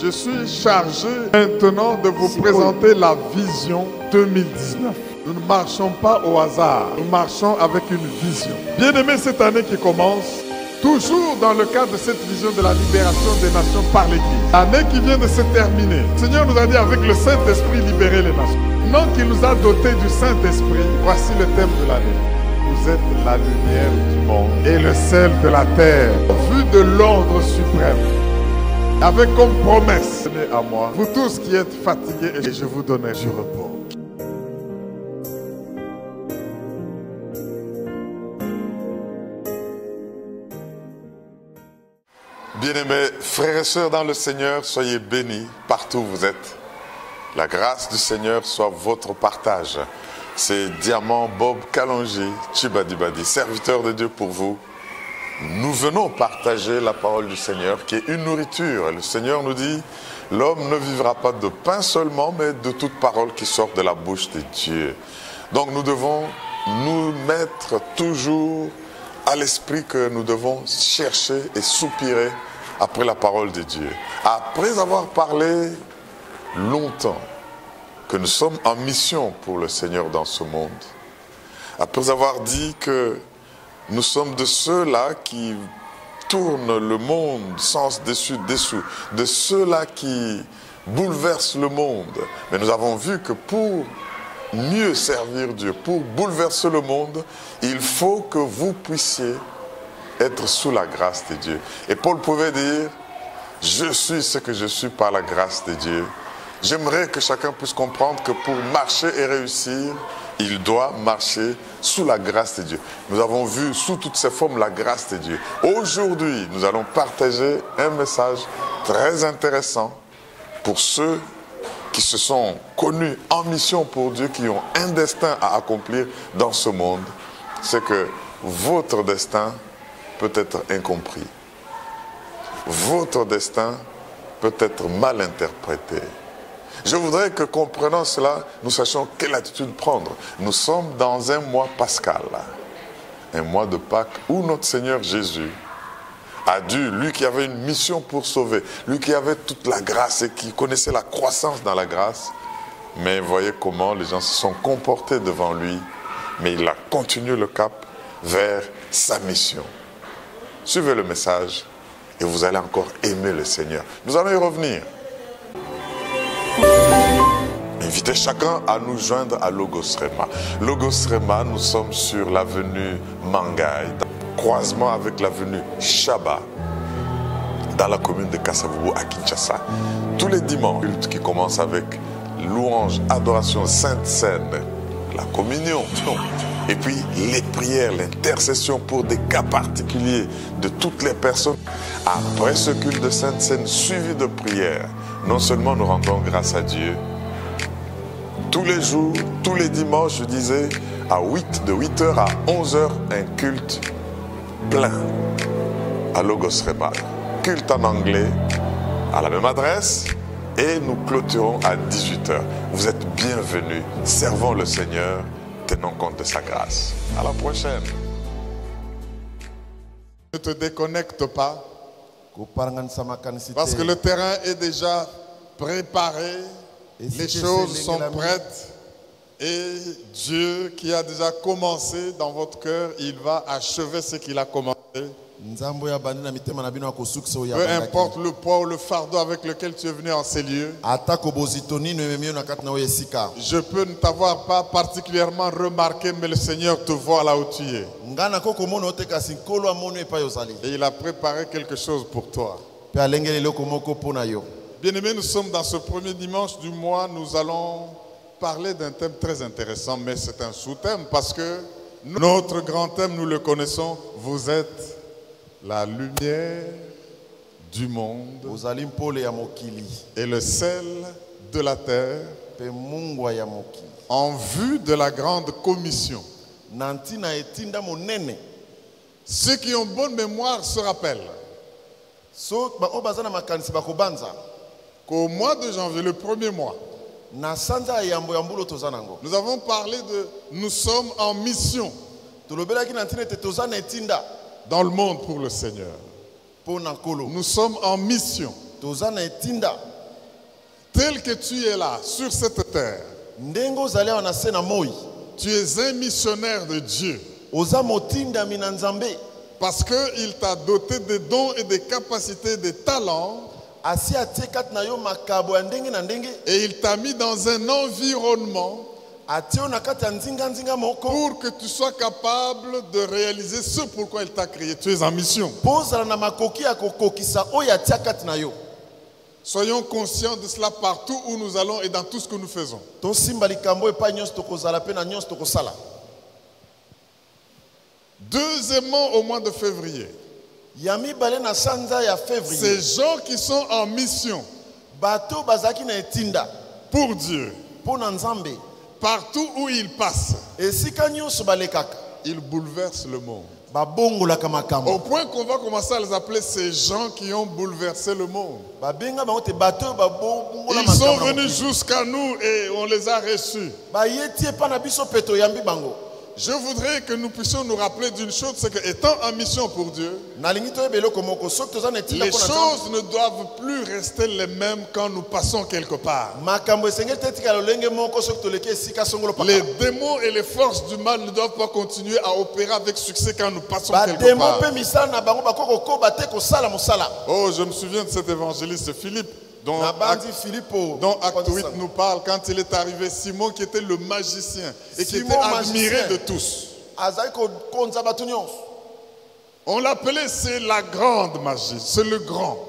Je suis chargé maintenant de vous présenter la vision 2019. Nous ne marchons pas au hasard, nous marchons avec une vision. Bien-aimés, cette année qui commence, toujours dans le cadre de cette vision de la libération des nations par l'Église. L'année qui vient de se terminer, le Seigneur nous a dit avec le Saint-Esprit libérer les nations. Maintenant qu'il nous a dotés du Saint-Esprit, voici le thème de l'année. Vous êtes la lumière du monde et le sel de la terre, vu de l'ordre suprême. Avec comme promesse, venez à moi, vous tous qui êtes fatigués, et je vous donnerai du repos. Bien-aimés, frères et sœurs dans le Seigneur, soyez bénis partout où vous êtes. La grâce du Seigneur soit votre partage. C'est Diamant Bob Kalonji Chibadibadi, serviteur de Dieu pour vous. Nous venons partager la parole du Seigneur qui est une nourriture. Le Seigneur nous dit, l'homme ne vivra pas de pain seulement, mais de toute parole qui sort de la bouche de Dieu. Donc nous devons nous mettre toujours à l'esprit que nous devons chercher et soupirer après la parole de Dieu. Après avoir parlé longtemps que nous sommes en mission pour le Seigneur dans ce monde, après avoir dit que nous sommes de ceux-là qui tournent le monde sens dessus, dessous, de ceux-là qui bouleversent le monde. Mais nous avons vu que pour mieux servir Dieu, pour bouleverser le monde, il faut que vous puissiez être sous la grâce de Dieu. Et Paul pouvait dire, je suis ce que je suis par la grâce de Dieu. J'aimerais que chacun puisse comprendre que pour marcher et réussir, il doit marcher sous la grâce de Dieu. Nous avons vu sous toutes ses formes la grâce de Dieu. Aujourd'hui, nous allons partager un message très intéressant pour ceux qui se sont connus en mission pour Dieu, qui ont un destin à accomplir dans ce monde. C'est que votre destin peut être incompris. Votre destin peut être mal interprété. Je voudrais que, comprenant cela, nous sachions quelle attitude prendre. Nous sommes dans un mois pascal, un mois de Pâques, où notre Seigneur Jésus a dû, lui qui avait une mission pour sauver, lui qui avait toute la grâce et qui connaissait la croissance dans la grâce, mais voyez comment les gens se sont comportés devant lui, mais il a continué le cap vers sa mission. Suivez le message et vous allez encore aimer le Seigneur. Nous allons y revenir. Invitez chacun à nous joindre à Logos Rema. Logos Rema, nous sommes sur l'avenue Mangaï, croisement avec l'avenue Chaba, dans la commune de Kasavubu à Kinshasa. Tous les dimanches, culte qui commence avec louange, adoration, sainte scène, la communion, et puis les prières, l'intercession pour des cas particuliers de toutes les personnes. Après ce culte de sainte scène suivi de prières, non seulement nous rendons grâce à Dieu, tous les jours, tous les dimanches, je disais, de 8h à 11h, un culte plein à Logos Rema. Culte en anglais, à la même adresse, et nous clôturons à 18h. Vous êtes bienvenus, servons le Seigneur, tenons compte de sa grâce. À la prochaine. Ne te déconnecte pas, parce que le terrain est déjà préparé, les choses sont prêtes, et Dieu qui a déjà commencé dans votre cœur, il va achever ce qu'il a commencé. Peu importe le poids ou le fardeau avec lequel tu es venu en ces lieux, je peux ne t'avoir pas particulièrement remarqué, mais le Seigneur te voit là où tu es. Et il a préparé quelque chose pour toi. Bien-aimés, nous sommes dans ce premier dimanche du mois, nous allons parler d'un thème très intéressant, mais c'est un sous-thème parce que notre grand thème, nous le connaissons, vous êtes la lumière du monde et le sel de la terre en vue de la grande commission. Ceux qui ont bonne mémoire se rappellent qu'au mois de janvier, le premier mois, nous avons parlé de nous sommes en mission dans le monde pour le Seigneur. Nous sommes en mission. tel que tu es là, sur cette terre, tu es un missionnaire de Dieu. Parce qu'il t'a doté de dons et de capacités, de talents. Et il t'a mis dans un environnement pour que tu sois capable de réaliser ce pourquoi il t'a créé. Tu es en mission. Soyons conscients de cela partout où nous allons et dans tout ce que nous faisons. Deuxièmement, au mois de février, ces gens qui sont en mission pour Dieu, partout où ils passent, ils bouleversent le monde. Au point qu'on va commencer à les appeler ces gens qui ont bouleversé le monde. Ils sont venus jusqu'à nous et on les a reçus. Je voudrais que nous puissions nous rappeler d'une chose, c'est qu'étant en mission pour Dieu, les choses ne doivent plus rester les mêmes quand nous passons quelque part. Les démons et les forces du mal ne doivent pas continuer à opérer avec succès quand nous passons quelque part. Oh, je me souviens de cet évangéliste Philippe, dont Acte 8 nous parle quand il est arrivé, Simon qui était le magicien et qui était admiré de tous. On l'appelait, c'est la grande magie, c'est le grand.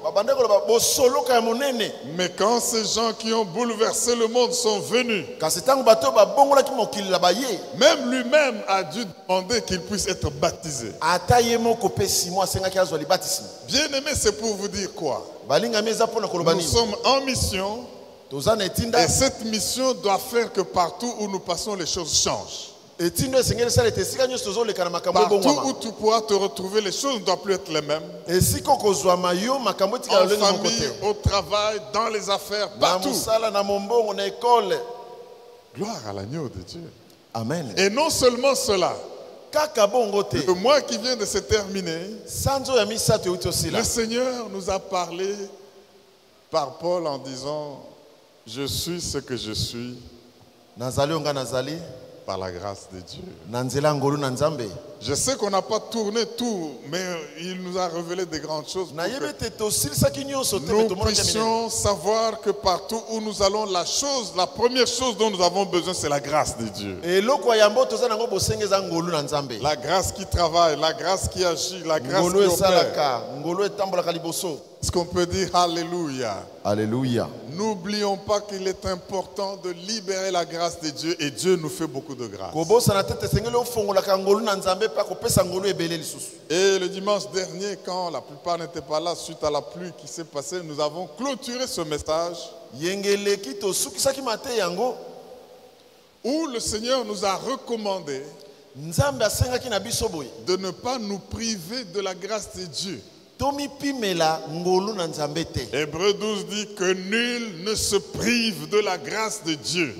Mais quand ces gens qui ont bouleversé le monde sont venus, même lui-même a dû demander qu'il puisse être baptisé. Bien aimé, c'est pour vous dire quoi? Nous sommes en mission et cette mission doit faire que partout où nous passons, les choses changent. Partout où tu pourras te retrouver, les choses ne doivent plus être les mêmes. En famille, au travail, dans les affaires, partout. Gloire à l'agneau de Dieu. Amen. Et non seulement cela. Le mois qui vient de se terminer, le Seigneur nous a parlé par Paul en disant: je suis ce que je suis par la grâce de Dieu. Je sais qu'on n'a pas tourné tout, mais il nous a révélé des grandes choses. Nous puissions savoir que partout où nous allons, la première chose dont nous avons besoin, c'est la grâce de Dieu. La grâce qui travaille, la grâce qui agit, la grâce qui opère. Est-ce qu'on peut dire Alléluia? Alléluia. N'oublions pas qu'il est important de libérer la grâce de Dieu et Dieu nous fait beaucoup de grâce. Et le dimanche dernier, quand la plupart n'étaient pas là suite à la pluie qui s'est passée, nous avons clôturé ce message où le Seigneur nous a recommandé de ne pas nous priver de la grâce de Dieu. Hébreux 12 dit que nul ne se prive de la grâce de Dieu.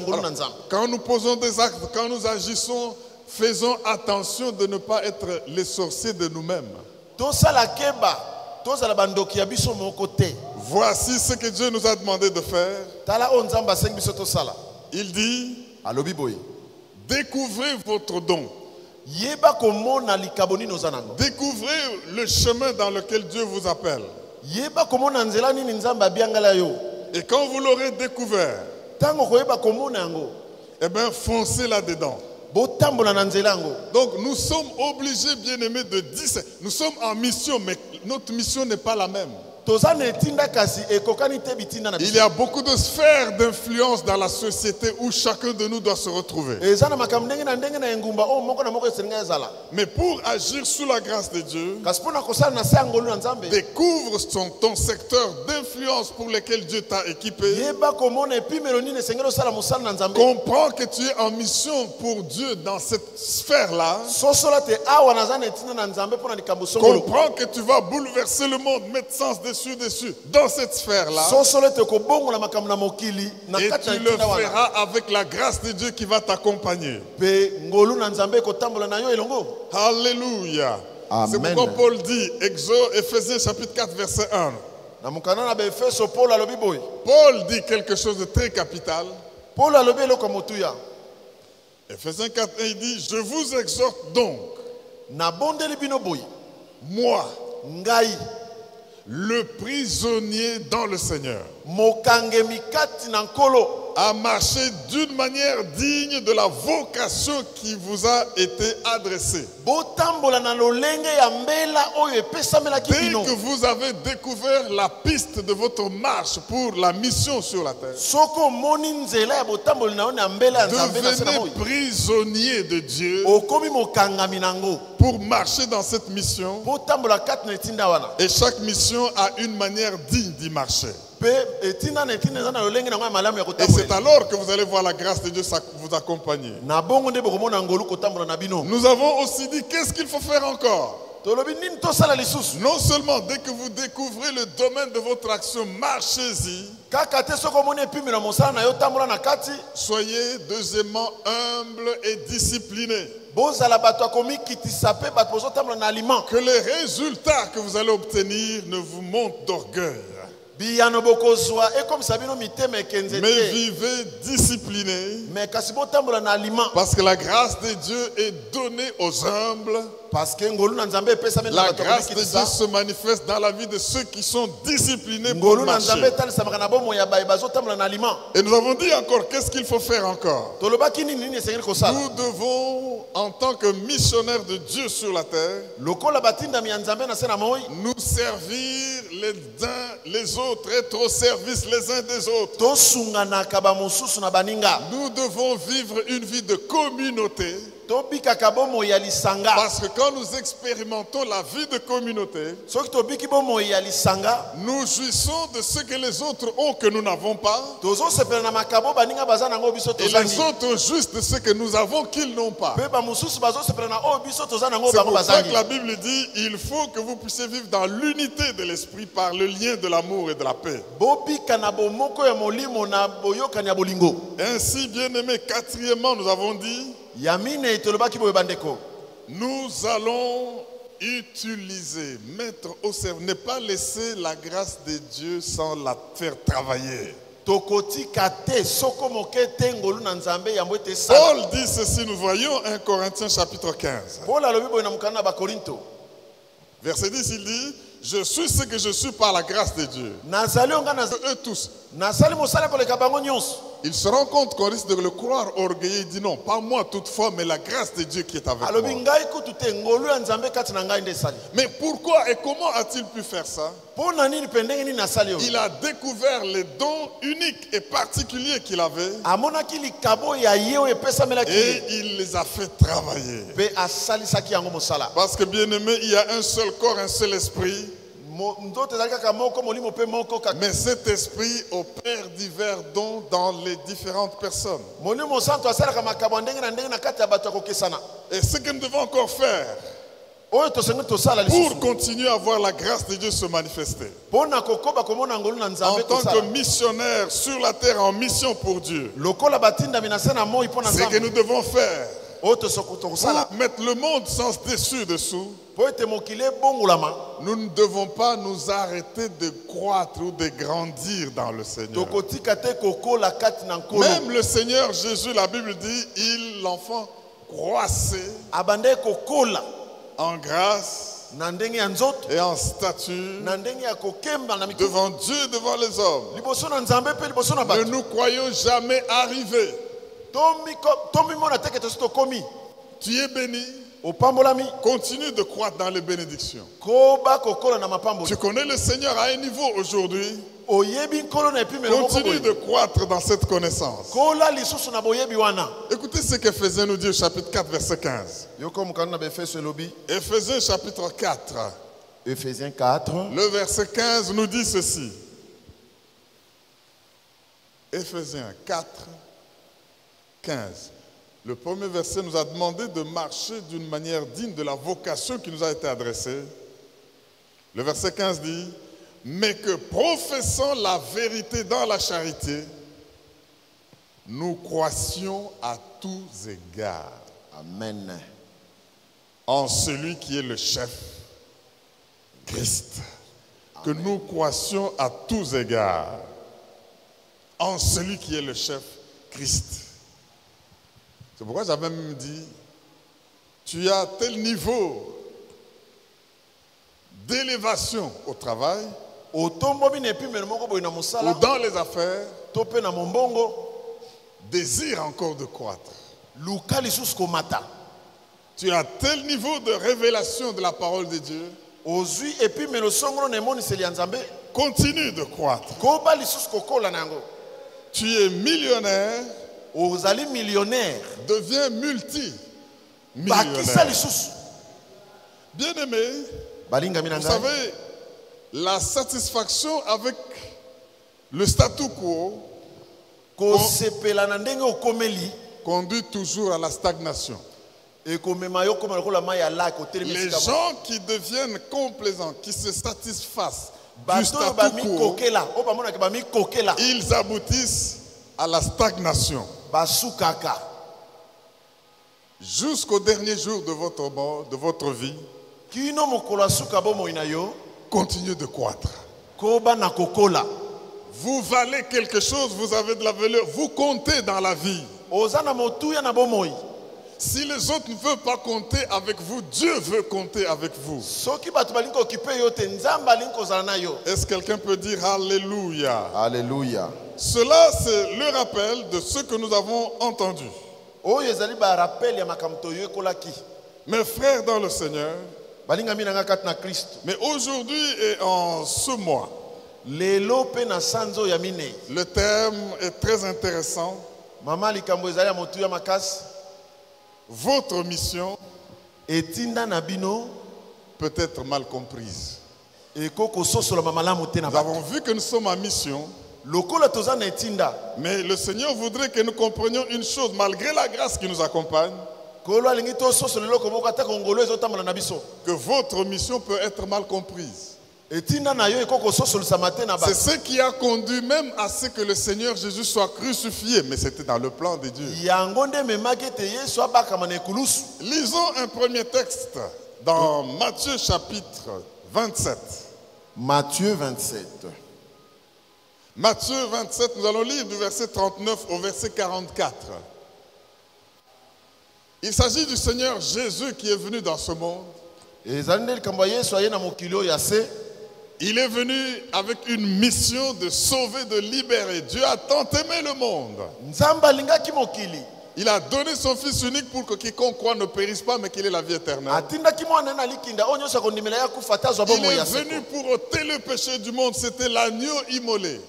Alors, quand nous posons des actes, quand nous agissons, faisons attention de ne pas être les sorciers de nous-mêmes. Voici ce que Dieu nous a demandé de faire. Il dit: découvrez votre don. Découvrez le chemin dans lequel Dieu vous appelle. Et quand vous l'aurez découvert, eh bien, foncez là-dedans. Donc nous sommes obligés, bien aimés, de dire, nous sommes en mission, mais notre mission n'est pas la même. Il y a beaucoup de sphères d'influence dans la société où chacun de nous doit se retrouver. Mais pour agir sous la grâce de Dieu, découvre ton secteur d'influence pour lequel Dieu t'a équipé. Comprends que tu es en mission pour Dieu dans cette sphère-là. Comprends que tu vas bouleverser le monde, mettre sens dessus dans cette sphère-là. Et tu le feras avec la grâce de Dieu qui va t'accompagner. Alléluia. C'est pourquoi Paul dit, Ephésiens chapitre 4 verset 1, Na mukana na Efeso Paul alobi boy. Paul dit quelque chose de très capital. Paul alobi eloko motuya. Ephésiens 4, il dit, je vous exhorte donc, Na bondeli bino boy. moi, Ngai le prisonnier dans le Seigneur, mokange mikati na nkolo. à marcher d'une manière digne de la vocation qui vous a été adressée. Botambola na lolenge ya mbela oyo epesamelaki Dès bino. que vous avez découvert la piste de votre marche pour la mission sur la terre, Soko moni nzela ya botambola na ona mbela ya nzambe na sena devenez boy. prisonnier de Dieu Okomi mokangami nango. pour marcher dans cette mission. Botambola kati na etinda wana. Et chaque mission a une manière digne d'y marcher. Pe etinda na etinda eza na lolenge na ngwa malamu ya Et c'est kotambola. alors que vous allez voir la grâce de Dieu vous accompagner. Na bongo nde bokomona ngolu kotambola na bino. Nous avons aussi dit qu'est-ce qu'il faut faire encore. Tolobi nini tosala lisusu. Non seulement dès que vous découvrez le domaine de votre action, marchez-y. Kaka te soko moni epimi na mosala na yo tambola na kati. Soyez deuxièmement humble et discipliné. Bozala bato akomi kitisa pe bato bozotambola na aliment. Que les résultats que vous allez obtenir ne vous montent d'orgueil. Biyano bokozwa ekomisa bino mitema ekenze Mais te. vivez discipliné. Mais kasi botambola na aliment. Parce que la grâce de Dieu est donnée aux humbles. Parce que ngolu na nzambe epesameli na La bato grâce akomi de Dieu kitisa. se manifeste dans la vie de ceux qui sont disciplinés pour Ngolu na nzambe marcher. etalisamaka na bomo ya baye bazotambola na aliment. Et nous avons dit encore, qu'est-ce qu'il faut faire encore? Tolobaki nini nini esengeli kosala. Nous devons, en tant que missionnaires de Dieu sur la terre, Lokola batindami ya nzambe na se na moi. nous servir les uns les autres, être au service les uns des autres. Tosunganaka bamosusu na baninga. Nous devons vivre une vie de communauté. Tobikaka bomo ya lisanga. Parce que quand nous expérimentons la vie de communauté, Soki tobiki bomo ya lisanga. nous jouissons de ce que les autres ont que nous n'avons pas. Tozosepela na makabo baninga baza nango biso Et les tozangi. autres jouissent de ce que nous avons qu'ils n'ont pas. Pe bamosusu bazosepela na oyo biso toza nango C'est bango pour ça bazangi. que la Bible dit il faut que vous puissiez vivre dans l'unité de l'esprit par le lien de l'amour et de la paix. Bobika na bomoko ya molimo na boyokani ya bolingo. Ainsi, bien-aimés, quatrièmement, nous avons dit Yamine tolobaki boye bandeko. nous allons utiliser, mettre au service, ne pas laisser la grâce de Dieu sans la faire travailler. Tokoti kate soko moke tengolu na nzambe yambo ete sala. Paul dit ceci, nous voyons 1 Corinthiens chapitre 15. Paul alobi boye na mukana ba Korinto. Verset 10, il dit, je suis ce que je suis par la grâce de Dieu. Nazali onga Eux tous, nazali mosala koleka bango nyonso. ils se rendent compte qu'on risque de le croire orgueilleux. Il dit non, pas moi toutefois, mais la grâce de Dieu qui est avec Alobi moi. ngai kutu te ngolu ya nzambe kati na ngai nde sali. Mais pourquoi et comment a-t-il pu faire ça? Pona nini pendenge nini nasali yo. Il a découvert les dons uniques et particuliers qu'il avait Amonaki likabo ya yeo epesamelaki. et il les a fait travailler. Pe asalisaki yango mosala. Parce que bien aimé, il y a un seul corps, un seul esprit. Ndoto ezali kaka moko molimo pe moko kaka. Mais cet esprit opère divers dons dans les différentes personnes. Molimo santo asalaka makabo ndenge na ndenge na kati ya bato akokesana. Et ce que nous devons encore faire Oyo tosengi tosala pour lisusu. continuer à voir la grâce de Dieu se manifester. Pona kokoba komona ngolu na En nzambe tant que tosala. missionnaire sur la terre en mission pour Dieu, Lokola batinda minase na moi pona ce que nzambe. nous devons faire Oyo tosala. pour mettre le monde sans dessus-dessous, Po ete mokile bongulama. nous ne devons pas nous arrêter de croître ou de grandir dans le Seigneur. Tokotika te kokola kati na nkolo. Même le Seigneur Jésus, la Bible dit, l'enfant croissait Abande kokola en grâce na ndenge ya nzoto. et en stature Na ndenge ya kokemba na mikufu. devant Dieu, devant les hommes. Liboso na nzambe pe liboso na Ne bato. nous croyons jamais arriver. Tomi mona teke tosi tokomi. Tu es béni. Opambolami. Continue de croître dans les bénédictions. Koba kokola na mapambo. Tu connais le Seigneur à un niveau aujourd'hui. Oyebi nkolo na epi melo Continue de croître dans cette connaissance. Kola lisusu na boyebi wana. Écoutez ce qu'Éphésiens nous dit au chapitre 4, verset 15. Yoko mukana na Efeso lobi. Éphésiens chapitre 4, Ephésiens 4. le verset 15 nous dit ceci. Éphésiens 4, 15. Le premier verset nous a demandé de marcher d'une manière digne de la vocation qui nous a été adressée. Le verset 15 dit, mais que professant la vérité dans la charité, nous croissions à tous égards Amen. en celui qui est le chef, Christ. que nous croissions à tous égards en celui qui est le chef, Christ. C'est pourquoi j'avais même dit, tu as tel niveau d'élévation au travail, ou dans les affaires, désire encore de croître. Tu as tel niveau de révélation de la parole de Dieu, continue de croître. Tu es millionnaire, deviens multi-millionnaire. Bien-aimé, vous savez, la satisfaction avec le statu quo conduit toujours à la stagnation. Les gens qui deviennent complaisants, qui se satisfassent du statu quo, ils aboutissent à la stagnation. Jusqu'au dernier jour de votre mort, de votre vie, continuez de croître. Vous valez quelque chose, vous avez de la valeur, vous comptez dans la vie. Si les autres ne veulent pas compter avec vous, Dieu veut compter avec vous. Est-ce que quelqu'un peut dire Alléluia? Alléluia. Cela, c'est le rappel de ce que nous avons entendu. Mes frères dans le Seigneur, mais aujourd'hui et en ce mois, le thème est très intéressant. Votre mission peut être mal comprise. Nous avons vu que nous sommes en mission, mais le Seigneur voudrait que nous comprenions une chose, malgré la grâce qui nous accompagne, que votre mission peut être mal comprise. C'est ce qui a conduit même à ce que le Seigneur Jésus soit crucifié, mais c'était dans le plan de Dieu. Lisons un premier texte dans Matthieu chapitre 27. Matthieu 27. Matthieu 27, nous allons lire du verset 39 au verset 44. Il s'agit du Seigneur Jésus qui est venu dans ce monde. Il est venu avec une mission de sauver, de libérer. Dieu a tant aimé le monde. Il a donné son Fils unique pour que quiconque croit ne périsse pas, mais qu'il ait la vie éternelle. Il est venu pour ôter le péché du monde. C'était l'agneau immolé.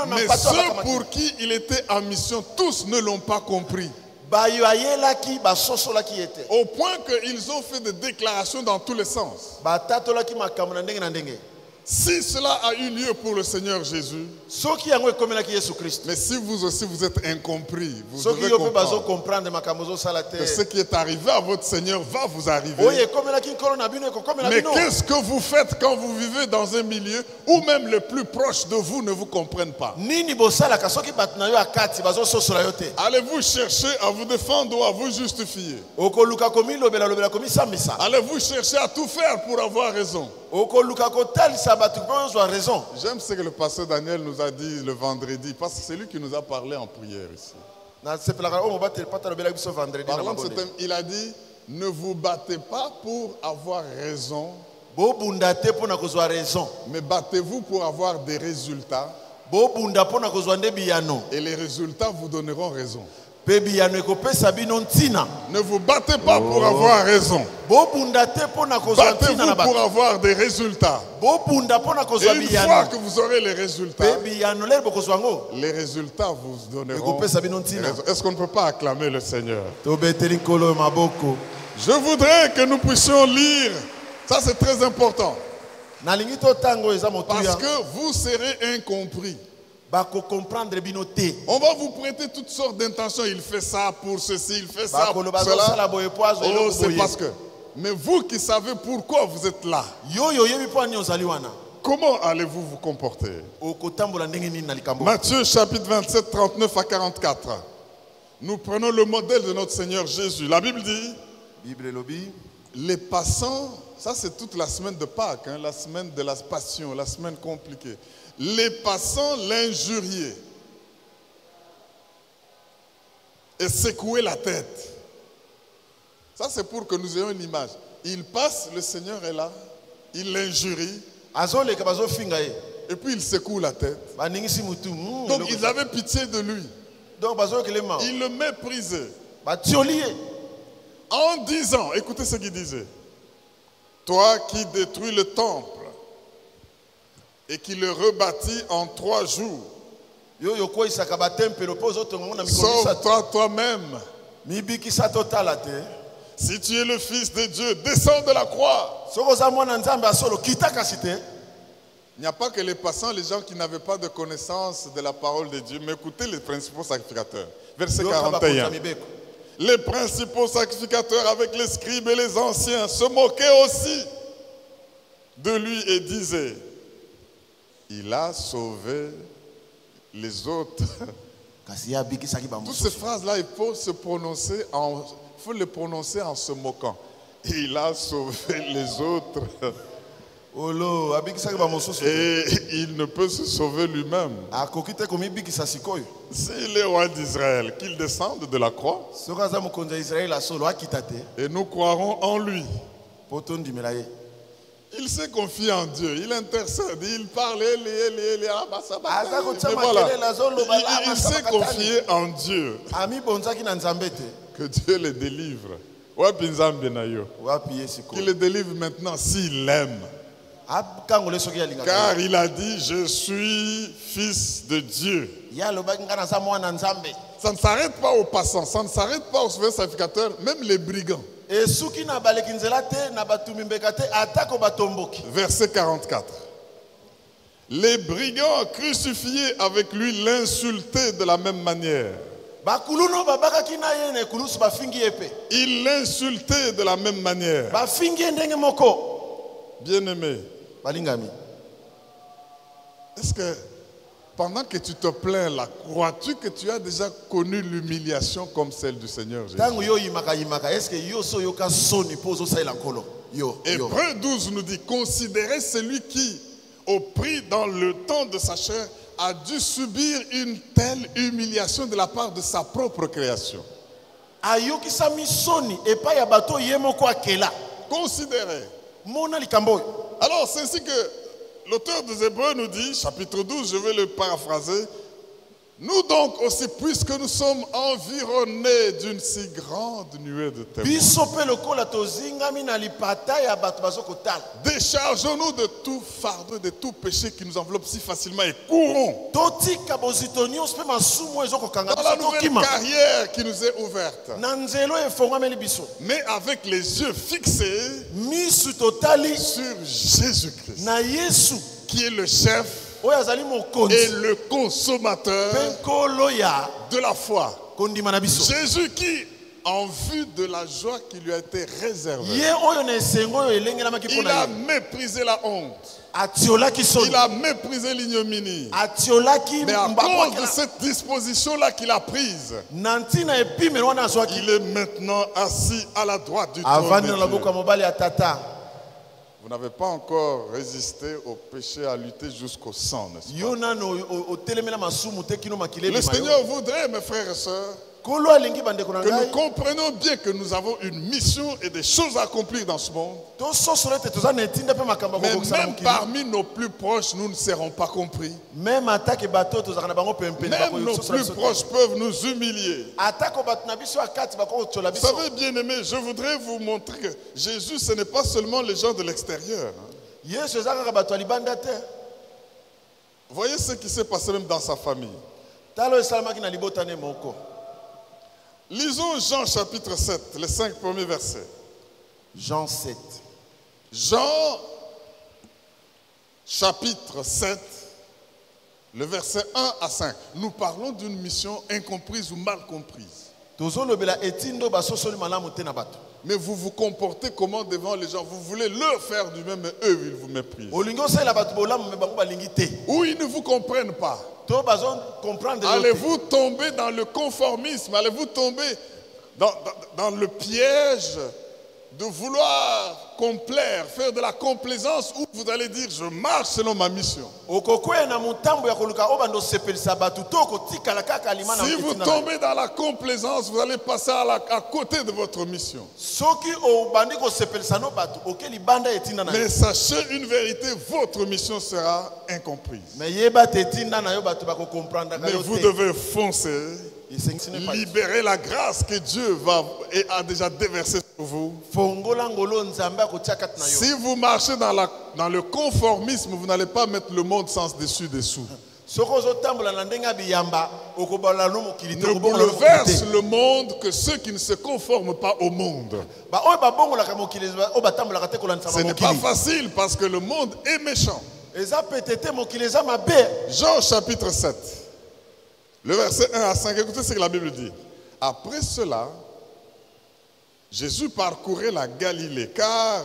Mais ceux pour qui il était en mission, tous ne l'ont pas compris. Au point qu'ils ont fait des déclarations dans tous les sens. Si cela a eu lieu pour le Seigneur Jésus, mais si vous aussi vous êtes incompris, vous devez comprendre que ce qui est arrivé à votre Seigneur va vous arriver. Mais qu'est-ce que vous faites quand vous vivez dans un milieu où même les plus proches de vous ne vous comprennent pas? Allez-vous chercher à vous défendre ou à vous justifier? Allez-vous chercher à tout faire pour avoir raison? J'aime ce que le pasteur Daniel nous a dit le vendredi, parce que c'est lui qui nous a parlé en prière ici. Parlant de ce thème, il a dit, ne vous battez pas pour avoir raison, mais battez-vous pour avoir des résultats, et les résultats vous donneront raison. Ne vous battez pas pour avoir raison. Battez-vous pour avoir des résultats. Et une fois que vous aurez les résultats vous donneront raison. Est-ce qu'on ne peut pas acclamer le Seigneur? Je voudrais que nous puissions lire. Ça, c'est très important. Parce que vous serez incompris. On va vous prêter toutes sortes d'intentions. Il fait ça pour ceci, il fait ça pour cela. Oh, c'est parce que. Mais vous qui savez pourquoi vous êtes là, comment allez-vous vous comporter? Matthieu chapitre 27, 39 à 44. Nous prenons le modèle de notre Seigneur Jésus. La Bible dit, les passants Ça, c'est toute la semaine de Pâques, hein, la semaine de la passion, la semaine compliquée. Les passants l'injuriaient et secouaient la tête. Ça, c'est pour que nous ayons une image. Il passe, le Seigneur est là, il l'injurie, et puis il secoue la tête. Donc, ils avaient pitié de lui. Il le méprisait. En disant, écoutez ce qu'il disait. Toi qui détruis le temple et qui le rebâtis en 3 jours, sauve-toi toi-même. Si tu es le Fils de Dieu, descends de la croix. Il n'y a pas que les passants, les gens qui n'avaient pas de connaissance de la parole de Dieu, mais écoutez les principaux sacrificateurs. Verset 41. Les principaux sacrificateurs avec les scribes et les anciens se moquaient aussi de lui et disaient, il a sauvé les autres. Toutes ces phrases-là, il faut les prononcer en se moquant. Il a sauvé les autres. Et il ne peut se sauver lui-même. C'est les rois d'Israël qu'il descende de la croix. Et nous croirons en lui. Il s'est confié en Dieu, il intercède, il parle, mais voilà. Il s'est confié en Dieu. Que Dieu le délivre. Qu'il le délivre maintenant s'il l'aime. Car il a dit, je suis fils de Dieu. Ça ne s'arrête pas aux passants, ça ne s'arrête pas aux sacrificateurs, même les brigands. Verset 44. Les brigands crucifiés avec lui l'insultaient de la même manière. Ils l'insultaient de la même manière. Bien-aimé, est-ce que pendant que tu te plains là, crois-tu que tu as déjà connu l'humiliation comme celle du Seigneur Jésus? Hébreux 12 nous dit, considérez celui qui, au prix dans le temps de sa chair, a dû subir une telle humiliation de la part de sa propre création. Considérez. Alors, c'est ainsi que l'auteur des Hébreux nous dit, chapitre 12, je vais le paraphraser. Nous donc aussi, puisque nous sommes environnés d'une si grande nuée de témoins, déchargeons-nous de tout fardeau, de tout péché qui nous enveloppe si facilement et courons dans la nouvelle carrière qui nous est ouverte, mais avec les yeux fixés sur Jésus-Christ, qui est le chef et le consommateur de la foi. Jésus qui, en vue de la joie qui lui a été réservée, il a méprisé la honte. Il a méprisé l'ignominie. Mais à cause de cette disposition-là qu'il a prise, il est maintenant assis à la droite du trône de Dieu. Vous n'avez pas encore résisté au péché à lutter jusqu'au sang, n'est-ce pas? Le Seigneur voudrait, mes frères et sœurs, que nous comprenions bien que nous avons une mission et des choses à accomplir dans ce monde. Mais même parmi nos plus proches, nous ne serons pas compris. Même nos plus proches peuvent nous humilier. Vous savez, bien aimé, je voudrais vous montrer que Jésus, ce n'est pas seulement les gens de l'extérieur. Voyez ce qui s'est passé même dans sa famille. Lisons Jean chapitre 7, les 5 premiers versets. Jean 7. Jean chapitre 7, le verset 1 à 5. Nous parlons d'une mission incomprise ou mal comprise. Mais vous vous comportez comment devant les gens? Vous voulez leur faire du même, mais eux, ils vous méprisent. Ou ils ne vous comprennent pas. Allez-vous tomber dans le conformisme? Allez-vous tomber dans le piège de vouloir complaire, faire de la complaisance, où vous allez dire je marche selon ma mission. Si vous tombez dans la complaisance, vous allez passer à côté de votre mission. Mais sachez une vérité, votre mission sera incomprise. Mais vous devez foncer. Libérez la grâce que Dieu a déjà déversée sur vous. Si vous marchez dans le conformisme, vous n'allez pas mettre le monde sens dessus dessous. Ne bouleverse le monde que ceux qui ne se conforment pas au monde. Ce n'est pas facile parce que le monde est méchant. Jean chapitre 7. Le verset 1 à 5, écoutez ce que la Bible dit. Après cela, Jésus parcourait la Galilée, car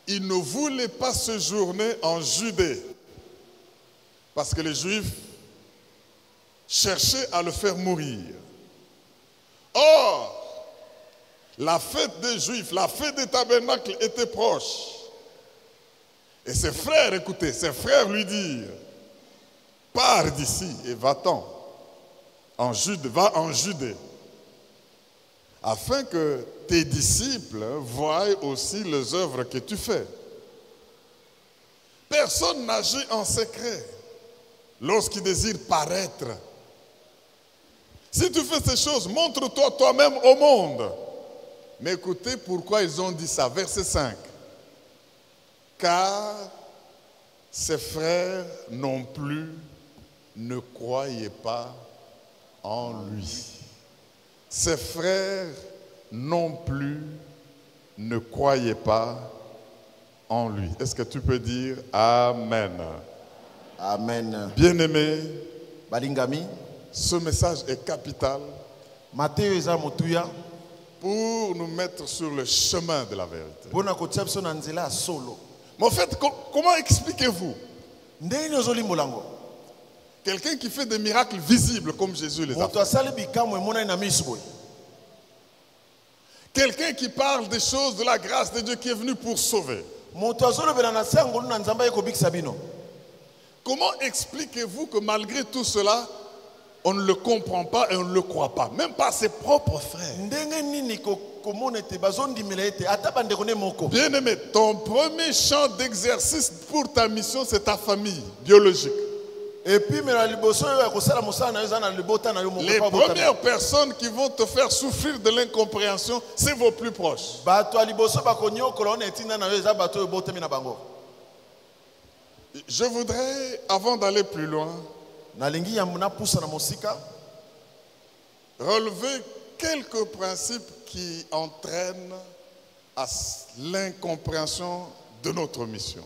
il ne voulait pas séjourner en Judée, parce que les Juifs cherchaient à le faire mourir. Or, la fête des Juifs, la fête des tabernacles était proche. Et ses frères, écoutez, ses frères lui dirent, pars d'ici et va-t'en en Judée, afin que tes disciples voient aussi les œuvres que tu fais. Personne n'agit en secret lorsqu'il désire paraître. Si tu fais ces choses, montre-toi toi-même au monde. Mais écoutez pourquoi ils ont dit ça. Verset 5. Car ses frères non plus ne croyaient pas en lui. Ses frères non plus ne croyaient pas en lui. Est-ce que tu peux dire Amen? Amen. Bien-aimé, Balingami, ce message est capital pour nous mettre sur le chemin de la vérité. Mais en fait, comment expliquez-vous quelqu'un qui fait des miracles visibles comme Jésus les a fait? Quelqu'un qui parle des choses de la grâce de Dieu qui est venu pour sauver. Comment expliquez-vous que malgré tout cela, on ne le comprend pas et on ne le croit pas, même pas ses propres frères? Bien-aimé, ton premier champ d'exercice pour ta mission, c'est ta famille biologique. Les premières personnes qui vont te faire souffrir de l'incompréhension, c'est vos plus proches. Je voudrais, avant d'aller plus loin, relever quelques principes qui entraînent à l'incompréhension de notre mission.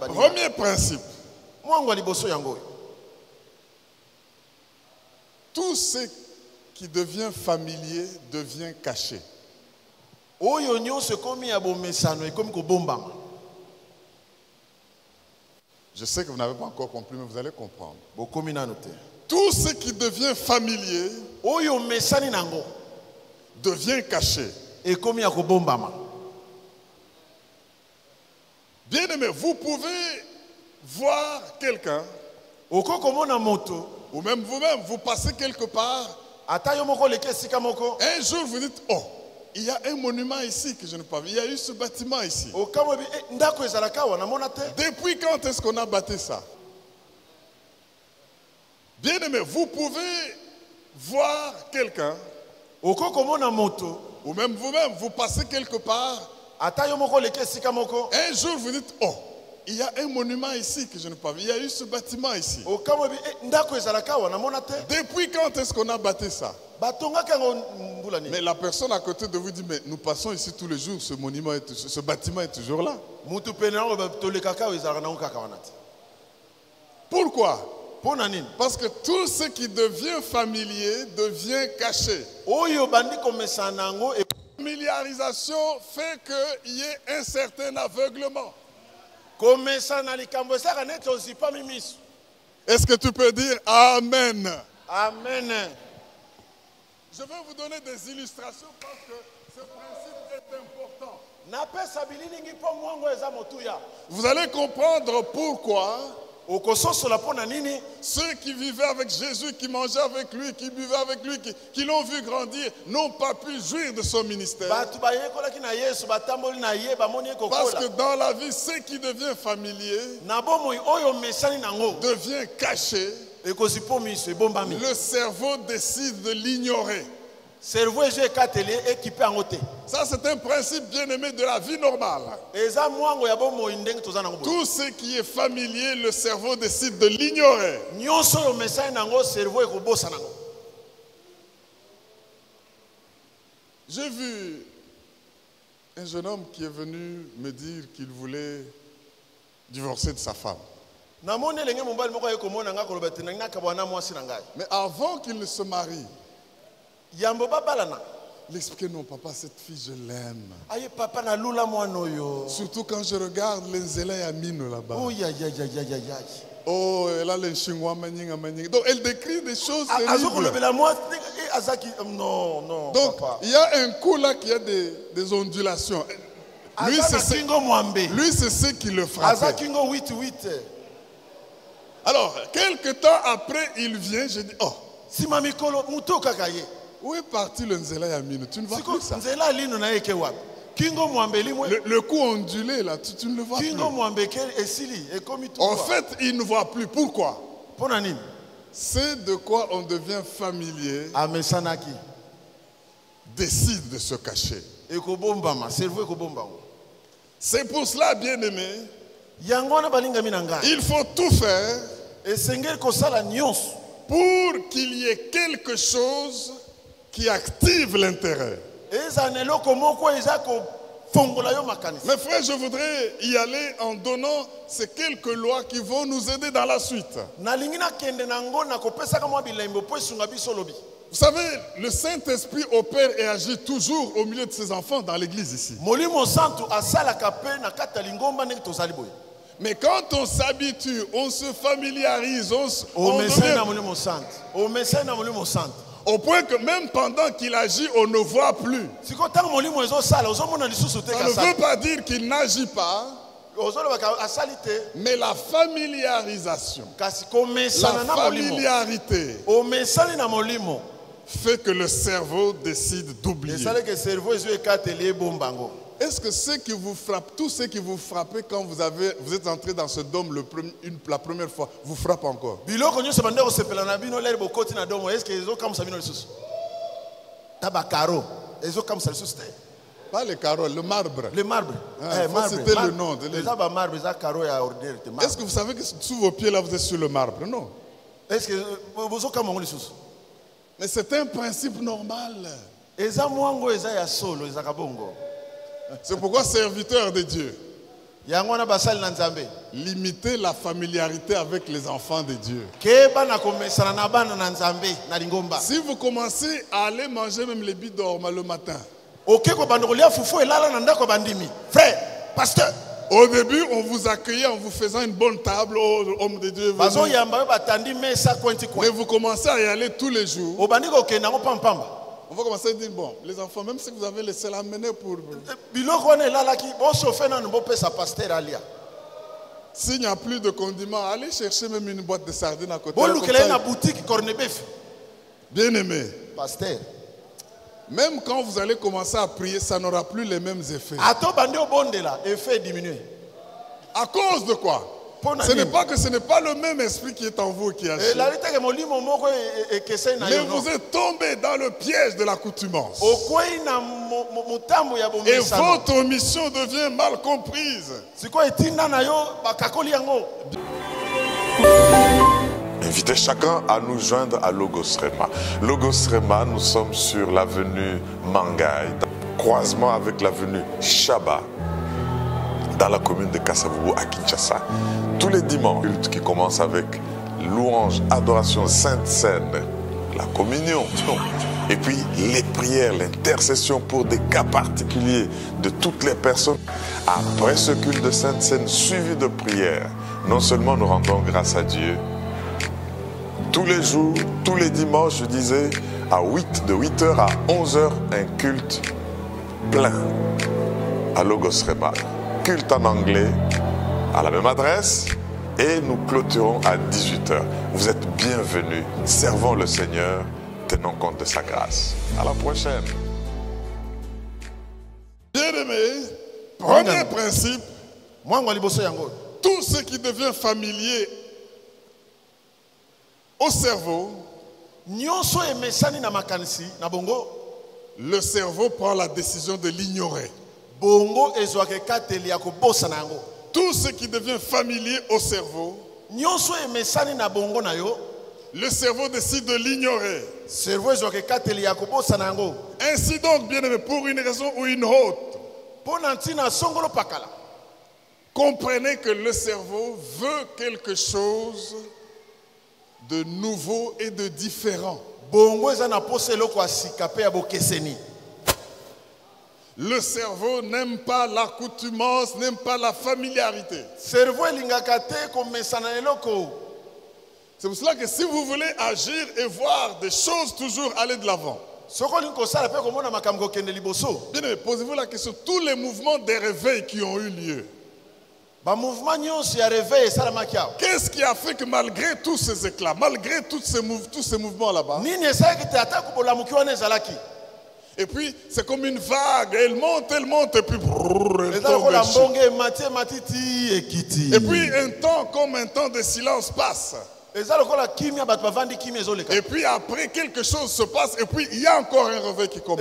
Premier principe. Tout ce qui devient familier devient caché. Je sais que vous n'avez pas encore compris, mais vous allez comprendre. Tout ce qui devient familier devient caché. Bien aimé, vous pouvez voir quelqu'un, ou même vous-même, vous passez quelque part. Un jour, vous dites, oh, il y a un monument ici que je n'ai pas vu. Il y a eu ce bâtiment ici. Depuis quand est-ce qu'on a bâti ça? Bien aimé, vous pouvez voir quelqu'un, ou même vous-même, vous passez quelque part. Un jour, vous dites, oh, il y a un monument ici que je n'ai pas vu. Il y a eu ce bâtiment ici. Depuis quand est-ce qu'on a bâti ça? Mais la personne à côté de vous dit, mais nous passons ici tous les jours, ce monument, ce bâtiment est toujours là. Pourquoi? Parce que tout ce qui devient familier devient caché. La familiarisation fait qu'il y ait un certain aveuglement. Est-ce que tu peux dire Amen? Amen. Je vais vous donner des illustrations parce que ce principe est important. napesa bililingi mpo mwango eza motuya. Vous allez comprendre pourquoi Okososola mpo na nini ceux qui vivaient avec Jésus, qui mangeaient avec lui, qui buvaient avec lui, qui l'ont vu grandir, n'ont pas pu jouir de son ministère. bato bayekolaki na Yesu batamboli na ye bamoni ye Parce que kokola dans la vie, ce qui devient familier na bomoi oyo mesani nango devient caché. ekozi mpo miso ebombami. Le cerveau décide de l'ignorer. Cerveau ezo ekateli ekipe yango te. Ça, c'est un principe bien aimé de la vie normale. Eza mwango ya bomoi ndenge toza nango boye. Tout ce qui est familier, le cerveau décide de l'ignorer. Nyonso oyo mesani nango cerveau ekobosa nango. J'ai vu un jeune homme qui est venu me dire qu'il voulait divorcer de sa femme. Namoni elenge mobali moko ayekomona nga koloba te nanga bwana mwasi na ngai. Mais avant qu'il ne se marie, Yambo babalana. il expliquait non papa, cette fille je l'aime. Aye papa na lula mwana oyo. Surtout quand je regarde les Nzela et Amino là-bas. Oh ya ya ya ya ya ya. Oh, elle a les chingwa maninga maninga. Donc elle décrit des choses Azo terribles. kolobela moi azaki non non Donc papa. il y a un coup là qui a des ondulations. Lui c'est ce qui le frappait. Azakingo 8-8. Alors, quelque temps après, il vient, je dis, oh, Sima mikolo muto kakaye. où est parti le Nzela et Amino? Tu ne vois plus ça. Nzela lino na yeke wapi? Kingo mwambeli mwe. Le coup ondulé là, tu ne le vois plus. Kingo mwambeke esili ekomi tout. En fait, il ne voit plus. Pourquoi? Pona nini? C'est de quoi on devient familier, Amesanaki. décide de se cacher. Ekobombama, cerveau ekobombama. C'est pour cela, bien-aimé, Yango na balinga minanga. il faut tout faire Esengel kosala nyonso pour qu'il y ait quelque chose qui active l'intérêt. eza neloko moko eza ko fongola yo makanisi. Mes frères, je voudrais y aller en donnant ces quelques lois qui vont nous aider dans la suite. Nalingi na kende nango na kopesa kama bilembo po esunga biso lobi. Vous savez, le Saint-Esprit opère et agit toujours au milieu de ses enfants dans l'église ici. Molimo santu asala kape na kata lingomba ndenge tozali boye. Mais quand on s'habitue, on se familiarise, O on mesana devient, na molimo santu. O mesana na molimo santu. au point que même pendant qu'il agit, on ne voit plus. Siko tango molimo ezo sala ozomona lisusu te Ça ka ne sala. veut pas dire qu'il n'agit pas, Ozoloba ka asali te mais la familiarisation, kasi ko mesana la na molimo. familiarité O mesali na molimo. fait que le cerveau décide d'oublier. Esale que cerveau ezo ekateli bombango. Est-ce que ceux qui vous frappent, tous ceux qui vous frappent quand vous êtes entré dans ce dôme la première fois, vous frappent encore? Biloko nyonso bande ko sepela na bino lere bokoti na domo est-ce que ezo kamsa bino lisusu? Taba karo ezo kamsa lisusu te. Pas les carreaux, le marbre. Le marbre. Faut citer le nom. Les ba marbre eza karo ya ordinaire te. Est-ce que vous savez que sous vos pieds là vous êtes sur le marbre? Non. Est-ce que bozo kamongo lisusu? Mais c'est un principe normal. Eza mwango eza ya solo eza kabongo. C'est pourquoi, serviteurs de Dieu, Yango na basali na Nzambe. limitez la familiarité avec les enfants de Dieu. Keba na komesana na bana na Nzambe na lingomba. Si vous commencez à aller manger même les bidorma le matin, OK ko bando kolia fufu elala na ndako bandimi. Frère, pasteur, au début on vous accueillait en vous faisant une bonne table, oh, homme de Dieu. bazo yamba batandi mesa kwenti kwa. Mais vous commencez à y aller tous les jours. Obandi ko kenda ngo pampamba. On va commencer à dire, bon, les enfants, même si vous avez laissé l'amener pour... Biloko wana elala ki bo sofe na mbo pesa pasteur alia. S'il n'y a plus de condiments, allez chercher même une boîte de sardines à côté. Bo Comme lukele ça, na boutique cornebef. bien aimé, Pasteur. même quand vous allez commencer à prier, ça n'aura plus les mêmes effets. Ato bande obondela effet diminué. À cause de quoi? Ce n'est pas que ce n'est pas le même esprit qui est en vous qui agit. La lita ke molimo moko ekese na Mais yo. vous êtes tombé dans le piège de l'accoutumance. Okwei na mutambo ya Et bomesano. votre mission devient mal comprise. Siko etinda na yo bakakoli yango. Invitez chacun à nous joindre à Logos Rema. Logos Rema, nous sommes sur l'avenue Mangaï, croisement avec l'avenue Chaba, dans la commune de Kasavubu à Kinshasa. Tous les dimanches, culte qui commence avec louange, adoration, sainte scène, la communion. Et puis les prières, l'intercession pour des cas particuliers de toutes les personnes. Après ce culte de sainte scène suivi de prières, non seulement nous rendons grâce à Dieu, tous les jours, tous les dimanches, je disais, de 8h à 11h, un culte plein à Logos Rema. Culte en anglais à la même adresse et nous clôturons à 18h. Vous êtes bienvenus. Servons le Seigneur, tenons compte de sa grâce. À la prochaine. Bien-aimés, premier principe, Moi, je suis tout ce qui devient familier au cerveau, le cerveau prend la décision de l'ignorer. Tout ce qui devient familier au cerveau, le cerveau décide de l'ignorer. Ainsi donc, bien-aimés, pour une raison ou une autre, comprenez que le cerveau veut quelque chose de nouveau et de différent. Le cerveau n'aime pas l'accoutumance, n'aime pas la familiarité. C'est pour cela que si vous voulez agir et voir des choses toujours aller de l'avant, bien aimé, posez-vous la question, tous les mouvements des réveils qui ont eu lieu, qu'est-ce qui a fait que malgré tous ces éclats, malgré tous ces mouvements là-bas, et puis c'est comme une vague, elle monte, et puis elle tombe. Et puis un temps de silence passe. Et puis après quelque chose se passe et puis il y a encore un réveil qui commence.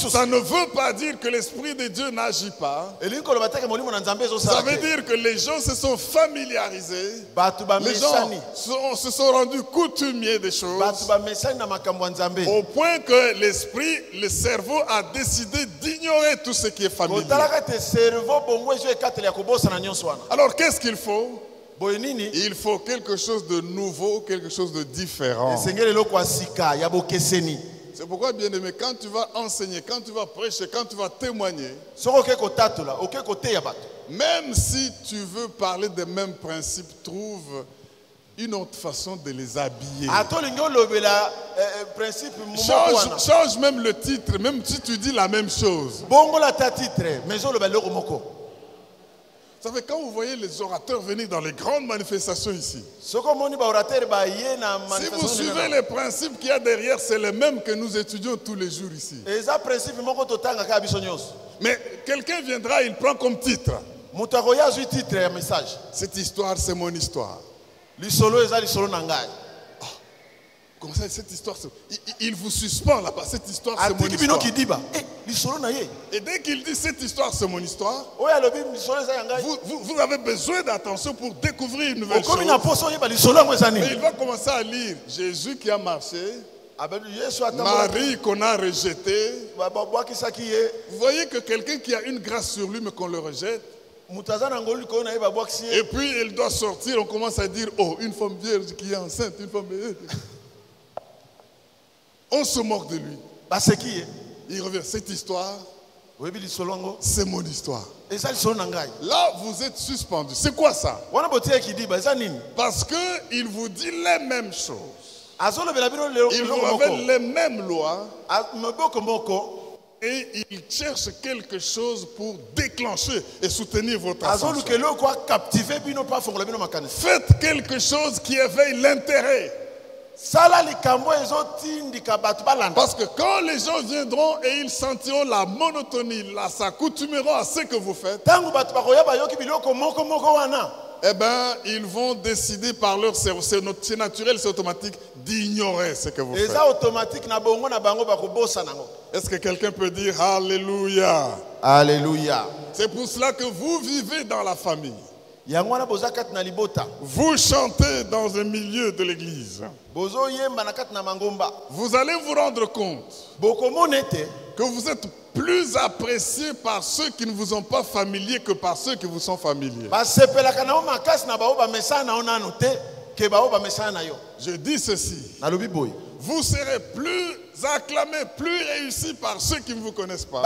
Ça ne veut pas dire que l'Esprit de Dieu n'agit pas. Ça veut dire que les gens se sont familiarisés. Les gens se sont rendus coutumiers des choses. Au point que le cerveau a décidé d'ignorer tout ce qui est familier. Alors qu'est-ce qu'il faut? Il faut quelque chose de nouveau, quelque chose de différent. C'est pourquoi, bien aimé, quand tu vas enseigner, quand tu vas prêcher, quand tu vas témoigner, même si tu veux parler des mêmes principes, trouve une autre façon de les habiller. Change même le titre, même si tu dis la même chose. Ça fait quand vous voyez les orateurs venir dans les grandes manifestations ici, si vous suivez les principes qu'il y a derrière, c'est les mêmes que nous étudions tous les jours ici. Mais quelqu'un viendra, il prend comme titre: cette histoire, c'est mon histoire. Comme ça, cette histoire, il vous suspend là-bas. Cette histoire, c'est mon histoire. Et dès qu'il dit cette histoire, c'est mon histoire, vous avez besoin d'attention pour découvrir une nouvelle chose. Et il va commencer à lire Jésus qui a marché, Marie qu'on a rejetée. Vous voyez que quelqu'un qui a une grâce sur lui, mais qu'on le rejette. Et puis il doit sortir, on commence à dire: oh, une femme vierge qui est enceinte, une femme vierge. On se moque de lui. Il revient: cette histoire, c'est mon histoire. Là, vous êtes suspendu. C'est quoi ça? Parce qu'il vous dit les mêmes choses. Il vous révèle les mêmes lois. Et il cherche quelque chose pour déclencher et soutenir votre ascension. Faites quelque chose qui éveille l'intérêt. Parce que quand les gens viendront et ils sentiront la monotonie, s'accoutumeront à ce que vous faites, eh bien, ils vont décider par leur cerveau, c'est naturel, c'est automatique, d'ignorer ce que vous faites. Est-ce que quelqu'un peut dire Alléluia? Alléluia. C'est pour cela que vous vivez dans la famille. Vous chantez dans un milieu de l'église. Vous allez vous rendre compte que vous êtes plus apprécié par ceux qui ne vous sont pas familiers que par ceux qui vous sont familiers. Je dis ceci. vous serez plus acclamés, plus réussis par ceux qui ne vous connaissent pas.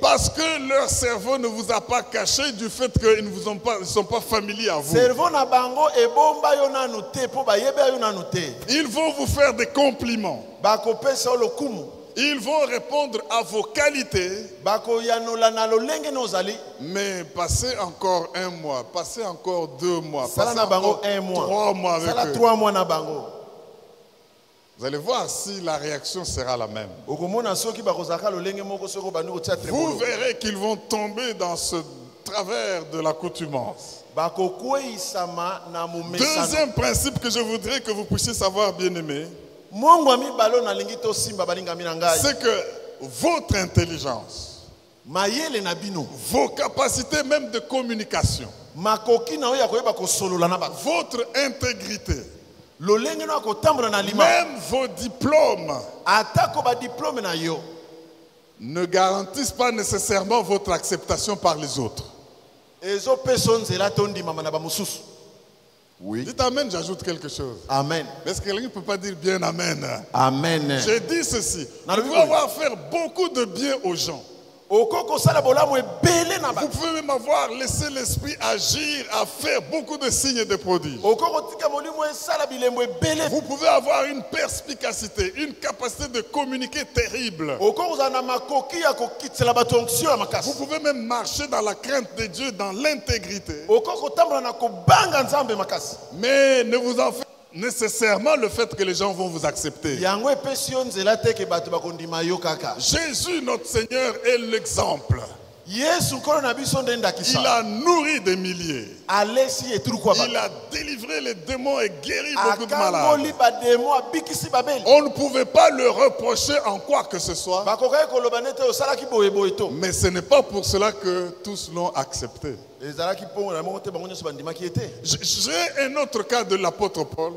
Parce que leur cerveau ne vous a pas caché du fait qu'ils ne sont pas familiers à vous. Ils vont vous faire des compliments. Ils vont répondre à vos qualités. Mais passez encore un mois, passez encore 2 mois, passez encore 3 mois avec eux. Vous allez voir si la réaction sera la même. Vous verrez qu'ils vont tomber dans ce travers de l'accoutumance. Deuxième principe que je voudrais que vous puissiez savoir, bien-aimés, c'est que votre intelligence, vos capacités même de communication, votre intégrité, même vos diplômes ne garantissent pas nécessairement votre acceptation par les autres. Oui. Dites amen, j'ajoute quelque chose. Amen. Est-ce que quelqu'un ne peut pas dire bien amen? Amen. J'ai dit ceci. Vous pouvez avoir faire beaucoup de bien aux gens. Vous pouvez même avoir laissé l'esprit agir à faire beaucoup de signes et de prodiges. Vous pouvez avoir une perspicacité, une capacité de communiquer terrible. Vous pouvez même marcher dans la crainte de Dieu, dans l'intégrité. Mais ne vous en faites nécessairement le fait que les gens vont vous accepter. Jésus, notre Seigneur, est l'exemple. Il a nourri des milliers. Il a délivré les démons et guéri beaucoup de malades. On ne pouvait pas le reprocher en quoi que ce soit. Mais ce n'est pas pour cela que tous l'ont accepté. J'ai un autre cas de l'apôtre Paul.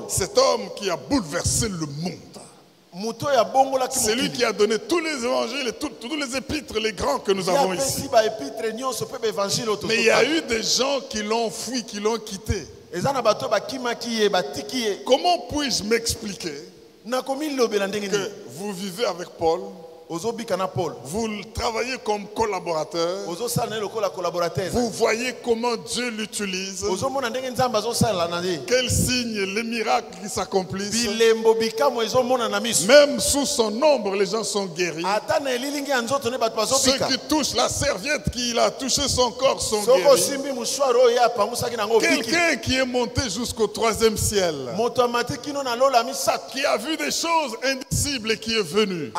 Cet homme qui a bouleversé le monde. C'est lui qui a donné tous les évangiles et tous les épîtres, les grands que nous avons ici. Mais il y a eu des gens qui l'ont fui, qui l'ont quitté. Comment puis-je m'expliquer que vous vivez avec Paul? Vous travaillez comme collaborateur. Vous voyez comment Dieu l'utilise. Quels signes, les miracles qui s'accomplissent. Même sous son ombre, les gens sont guéris. Ceux qui touchent la serviette qu'il a touché son corps sont guéris. Quelqu'un qui est monté jusqu'au 3e ciel, qui a vu des choses indicibles et qui est venu.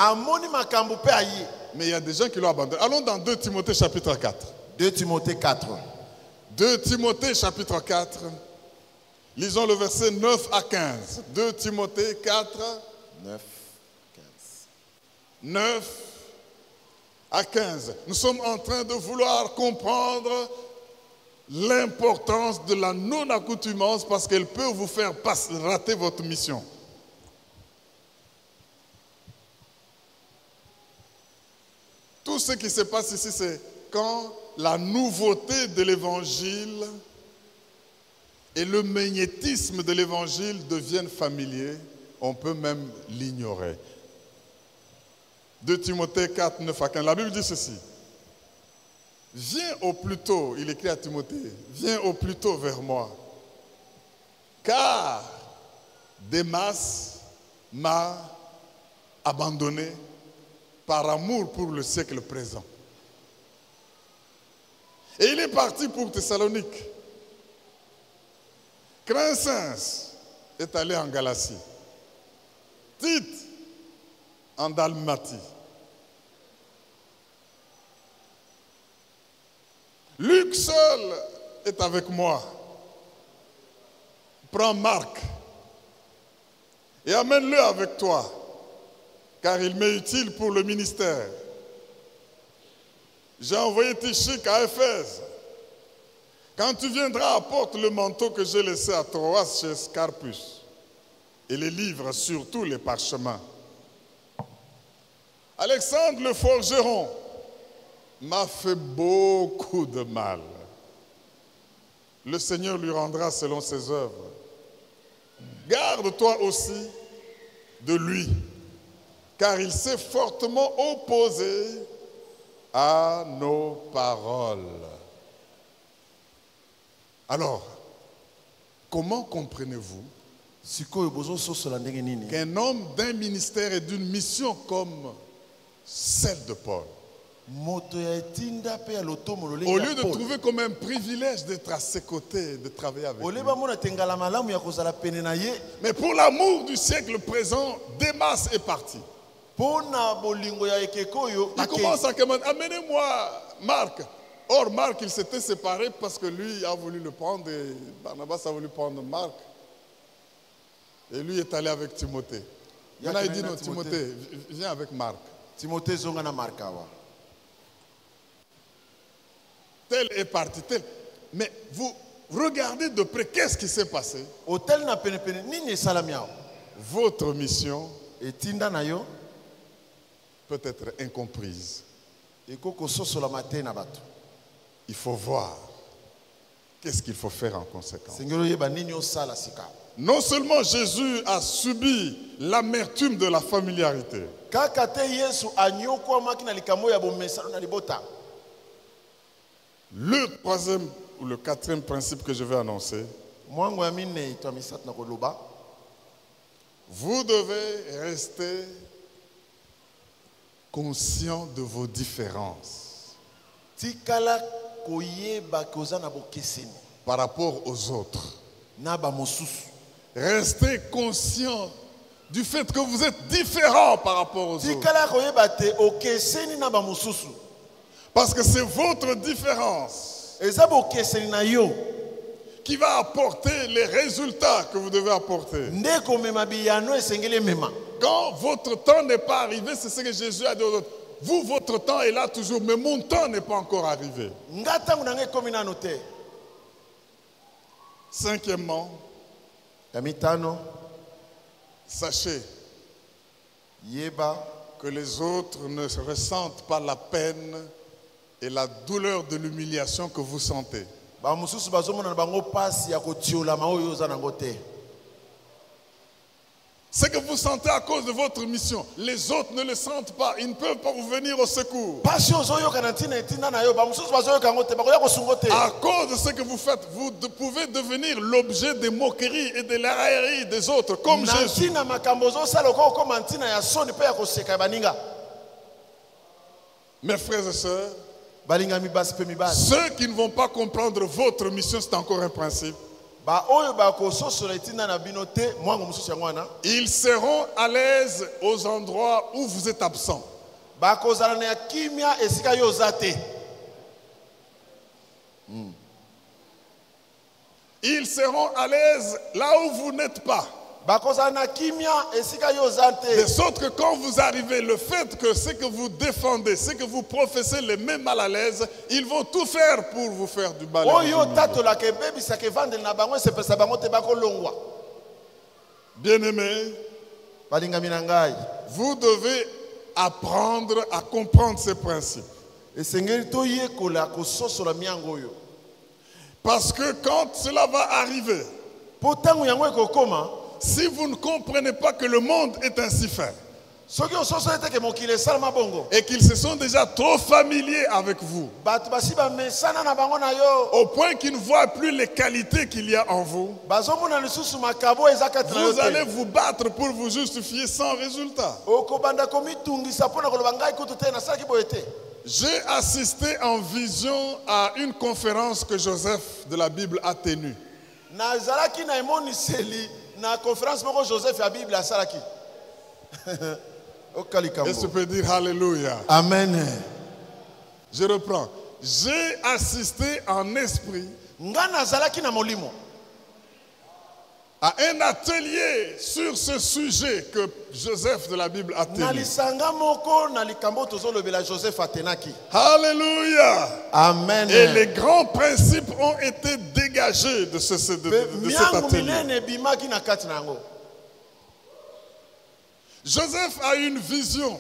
Mais il y a des gens qui l'ont abandonné. Allons dans 2 Timothée chapitre 4. 2 Timothée 4. 2 Timothée chapitre 4. Lisons le verset 9 à 15. 2 Timothée 4. 9 à 15. Nous sommes en train de vouloir comprendre l'importance de la non-accoutumance parce qu'elle peut vous faire rater votre mission. Tout ce qui se passe ici, c'est quand la nouveauté de l'évangile et le magnétisme de l'évangile deviennent familiers, on peut même l'ignorer. 2 Timothée 4, 9 à 15. La Bible dit ceci. Viens au plus tôt, il écrit à Timothée, viens au plus tôt vers moi, car Démas m'a abandonné par amour pour le siècle présent. Et il est parti pour Thessalonique. Crescens est allé en Galatie. Tite en Dalmatie. Luc seul est avec moi. Prends Marc et amène-le avec toi, car il m'est utile pour le ministère. J'ai envoyé Tychique à Éphèse. Quand tu viendras, apporte le manteau que j'ai laissé à Troas chez Carpus et les livres, surtout les parchemins. Alexandre le forgeron m'a fait beaucoup de mal. Le Seigneur lui rendra selon ses œuvres. garde-toi aussi de lui, car il s'est fortement opposé à nos paroles. Alors, comment comprenez-vous qu'un homme d'un ministère et d'une mission comme celle de Paul, au lieu de trouver comme un privilège d'être à ses côtés, de travailler avec lui, mais pour l'amour du siècle présent, Démas est parti. Il commence à commander, amenez-moi Marc. Or, Marc, il s'était séparé parce que lui a voulu le prendre et Barnabas a voulu prendre Marc. Et lui est allé avec Timothée. Il a dit non, Timothée, viens avec Marc. Timothée zongana Markawa. Tel est parti, tel. Mais vous regardez de près, qu'est-ce qui s'est passé? Votre mission peut être incomprise. Il faut voir qu'est-ce qu'il faut faire en conséquence. Non seulement Jésus a subi l'amertume de la familiarité, le troisième ou le quatrième principe que je vais annoncer, vous devez rester conscient de vos différences par rapport aux autres. Restez conscient du fait que vous êtes différent par rapport aux autres. Parce que c'est votre différence qui va apporter les résultats que vous devez apporter. Quand votre temps n'est pas arrivé, c'est ce que Jésus a dit aux autres. Vous, votre temps est là toujours, mais mon temps n'est pas encore arrivé. Cinquièmement, sachez que les autres ne ressentent pas la peine et la douleur de l'humiliation que vous sentez. Ce que vous sentez à cause de votre mission, les autres ne le sentent pas. Ils ne peuvent pas vous venir au secours. À cause de ce que vous faites, vous pouvez devenir l'objet des moqueries et de la raillerie des autres, comme Jésus. Mes frères et sœurs, ceux qui ne vont pas comprendre votre mission, c'est encore un principe. Ils seront à l'aise aux endroits où vous êtes absent. Ils seront à l'aise là où vous n'êtes pas. De sorte que quand vous arrivez, le fait que ce que vous défendez, ce que vous professez les met mal à l'aise, ils vont tout faire pour vous faire du mal. Bien-aimés, vous devez apprendre à comprendre ces principes. Parce que quand cela va arriver, si vous ne comprenez pas que le monde est ainsi fait et qu'ils se sont déjà trop familiers avec vous, au point qu'ils ne voient plus les qualités qu'il y a en vous, vous allez vous battre pour vous justifier sans résultat. J'ai assisté en vision à une conférence que Joseph de la Bible a tenue. Est-ce que tu peux dire Alléluia? Amen. Je reprends. J'ai assisté en esprit à un atelier sur ce sujet que Joseph de la Bible a tenu. Alléluia. Amen. Et les grands principes ont été dégagés de cet atelier. Joseph a une vision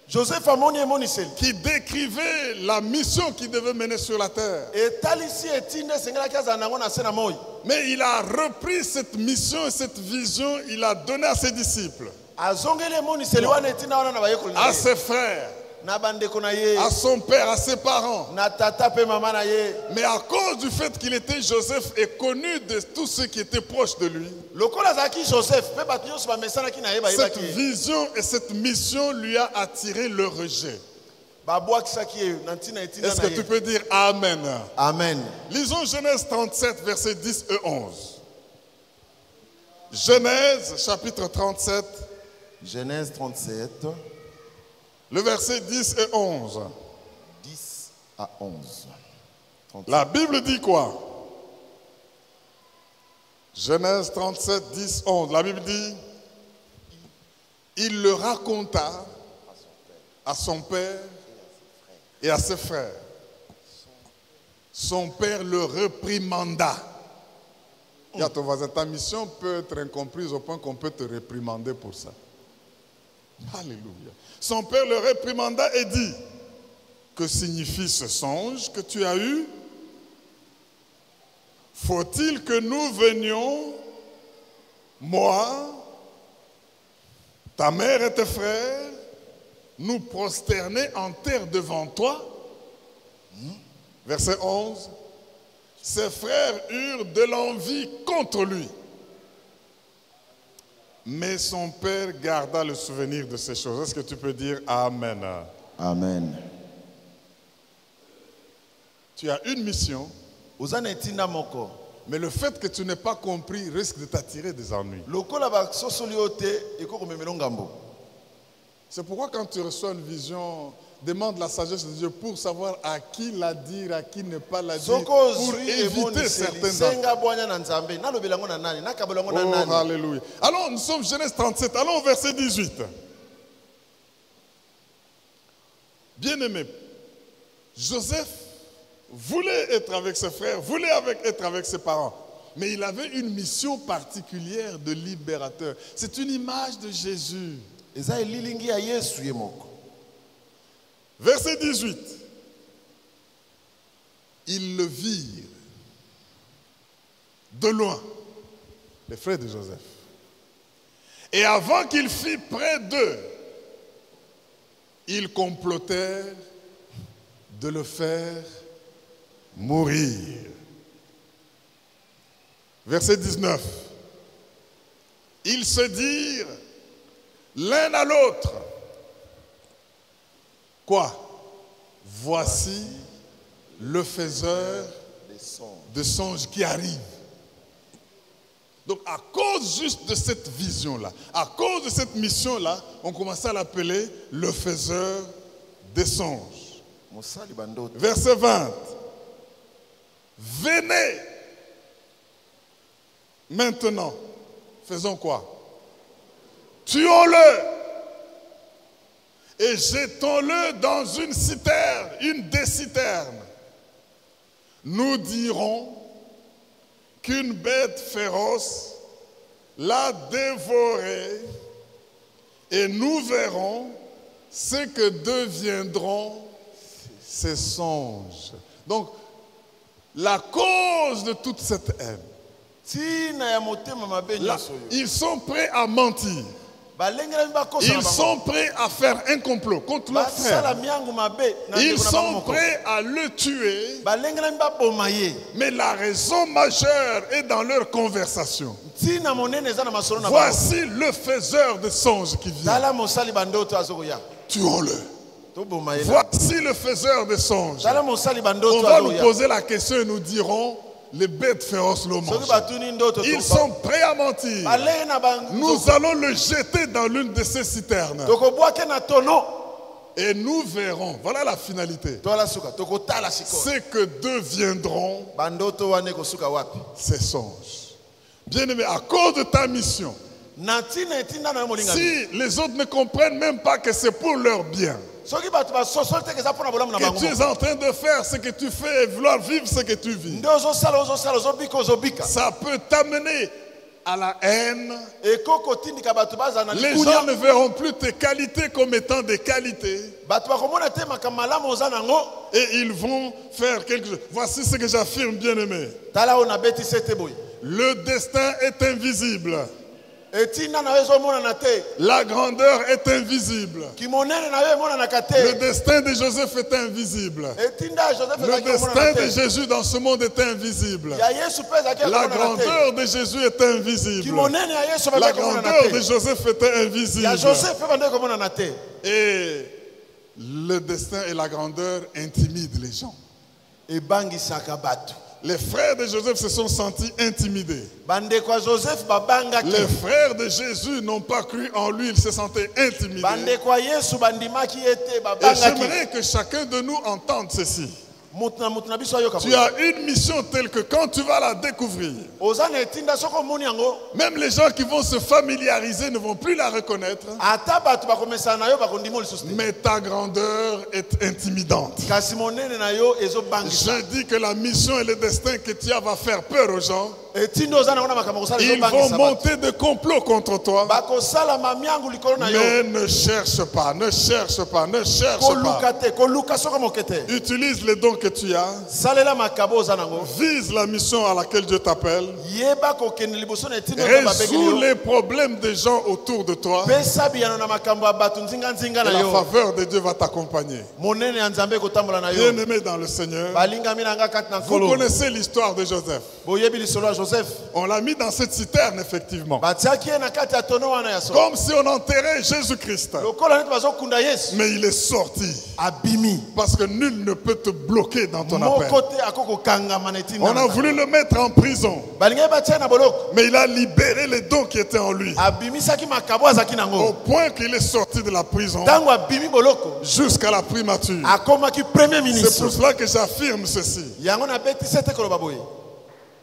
Joseph amoni emoniseli. qui décrivait la mission qu'il devait mener sur la terre. Etalisi etinde sengelaki azala nango na se na moi. Mais il a repris cette mission et cette vision, il a donné à ses disciples, Azongeli emoniseli wana etinda wana na bayekoli na à ye. ses frères, Na bandeko na ye. à son père, à ses parents. Na tata pe mama na ye. Mais à cause du fait qu'il était Joseph et connu de tous ceux qui étaient proches de lui, Lokola azalaki Joseph pe bato nyonso bamesanaki na ye cette bayebaki ye. vision et cette mission lui a attiré le rejet. Babwakisaki ye na ntina etinda Est-ce na que tu ye. peux dire Amen? Amen. Lisons Genèse 37, versets 10 et 11. Genèse, chapitre 37, Genèse 37, le verset 10 et 11. 10 à 11. 37. La Bible dit quoi? Genèse 37, 10, 11. La Bible dit, il le raconta à son père et à ses frères. Son père le réprimanda. Il y a ton voisin, ta mission peut être incomprise au point qu'on peut te réprimander pour ça. Alléluia. Son père le réprimanda et dit, que signifie ce songe que tu as eu? Faut-il que nous venions, moi, ta mère et tes frères, nous prosterner en terre devant toi? Verset 11. Ses frères eurent de l'envie contre lui. Mais son père garda le souvenir de ces choses. Est-ce que tu peux dire Amen? Amen. Tu as une mission, Ozana etinda moko. mais le fait que tu n'aies pas compris risque de t'attirer des ennuis. Lokola basosoli ote ekoko memelo ngambo. C'est pourquoi quand tu reçois une vision, demande la sagesse de Dieu pour savoir à qui la dire, à qui ne pas la dire, pour éviter certaines ennuis. Oh, alléluia. Alors, nous sommes Genèse 37. Allons au verset 18. Bien-aimé, Joseph voulait être avec ses frères, voulait être avec ses parents. Mais il avait une mission particulière de libérateur. C'est une image de Jésus. Verset 18. Ils le virent de loin, les frères de Joseph. Et avant qu'il fît près d'eux, ils complotèrent de le faire mourir. Verset 19. Ils se dirent l'un à l'autre, quoi? Voici le faiseur de songes qui arrive. Donc à cause juste de cette vision-là, à cause de cette mission-là, on commençait à l'appeler le faiseur des songes. Verset 20. Venez maintenant, faisons quoi? Tuons-le et jetons-le dans une citerne, une des citernes. Nous dirons qu'une bête féroce l'a dévoré et nous verrons ce que deviendront ces songes. Donc, la cause de toute cette haine, là, ils sont prêts à mentir. Ils sont prêts à faire un complot contre leur frère. Ils sont prêts à le tuer. Mais la raison majeure est dans leur conversation. Voici le faiseur de songes qui vient. Tuons-le. Voici le faiseur de songes. On va nous poser la question et nous dirons, les bêtes féroces l'ont mangé. Ils sont prêts à mentir. Nous allons le jeter dans l'une de ces citernes. Et nous verrons, voilà la finalité, ce que deviendront ces songes. Bien-aimé, à cause de ta mission, si les autres ne comprennent même pas que c'est pour leur bien, que tu es en train de faire ce que tu fais et vouloir vivre ce que tu vis, ça peut t'amener à la haine. Et koko tindika batu baza na Les likunya. gens ne verront plus tes qualités comme étant des qualités. Batu bakomona te makamalamu oza nango. Et ils vont faire quelque chose. Voici ce que j'affirme, bien-aimé. Tala ona beti sete boy. Le destin est invisible. Etina na wezo mona na te. La grandeur est invisible. Kimonene na we mona na Le kate. destin de Joseph est invisible. Etinda Joseph Le destin de Jésus dans ce monde est invisible. Ya Yesu pesa ke La mona na te. grandeur de Jésus est invisible. Kimonene ya Yesu La ba ke mona na grandeur de te. Joseph était invisible. Ya Joseph pe bande ko mona na te. Et le destin et la grandeur intimident les gens. E bangi saka batu. Les frères de Joseph se sont sentis intimidés. Bande kwa Joseph babanga ki. Les frères de Jésus n'ont pas cru en lui, ils se sentaient intimidés. Bande kwa Yesu bandimaki ete Et babanga ki. j'aimerais que chacun de nous entende ceci. Mutna biso ayo Tu as une mission telle que quand tu vas la découvrir, Ozana etinda soko moni yango. même les gens qui vont se familiariser ne vont plus la reconnaître. Ata batu bakomesa na yo bakondimo lisusu te. Mais ta grandeur est intimidante. Kasi monene na yo ezo bangisa. Je dis que la mission et le destin que tu as va faire peur aux gens. Etindo ozana ona makambo kosala ezo Ils vont bangisa. monter des complots contre toi. Bakosala mamiangu likolo na yo. Mais ne cherche pas, ne cherche pas, ne cherche Koluka pas. te, koluka soko mokete. Utilise les dons que tu as. Salela makabo ozana ngo. Vise la mission à laquelle Dieu t'appelle. Yeba ko kende liboso na etindo ba Résous begeli yo. les problèmes des gens autour de toi. Pesa biyano na makambo batu nzinga nzinga Et na la yo. faveur de Dieu va t'accompagner. Monene ya Nzambe kotambola na yo. Bien-aimé dans le Seigneur, Balinga mina nga kati na vous nkolo. connaissez l'histoire de Joseph. Boyebi lisolo ya Joseph. On l'a mis dans cette citerne, effectivement. Batiaki ye na kati ya tono wana ya so. Comme si on enterrait Jésus-Christ. Lokola neti bazokunda Yesu. Mais il est sorti. Abimi. Parce que nul ne peut te bloquer dans ton appel. Moko te akoko kangama na etinda. On a voulu le mettre en prison. Balinga batia na boloko. Mais il a libéré les dons qui étaient en lui. Abimisaki makabo azaki Au nango. point qu'il est sorti de la prison Tango abimi boloko. jusqu'à la primature. Akomaki premier C'est ministre. pour cela que j'affirme ceci. Yango na beti sete koloba boye.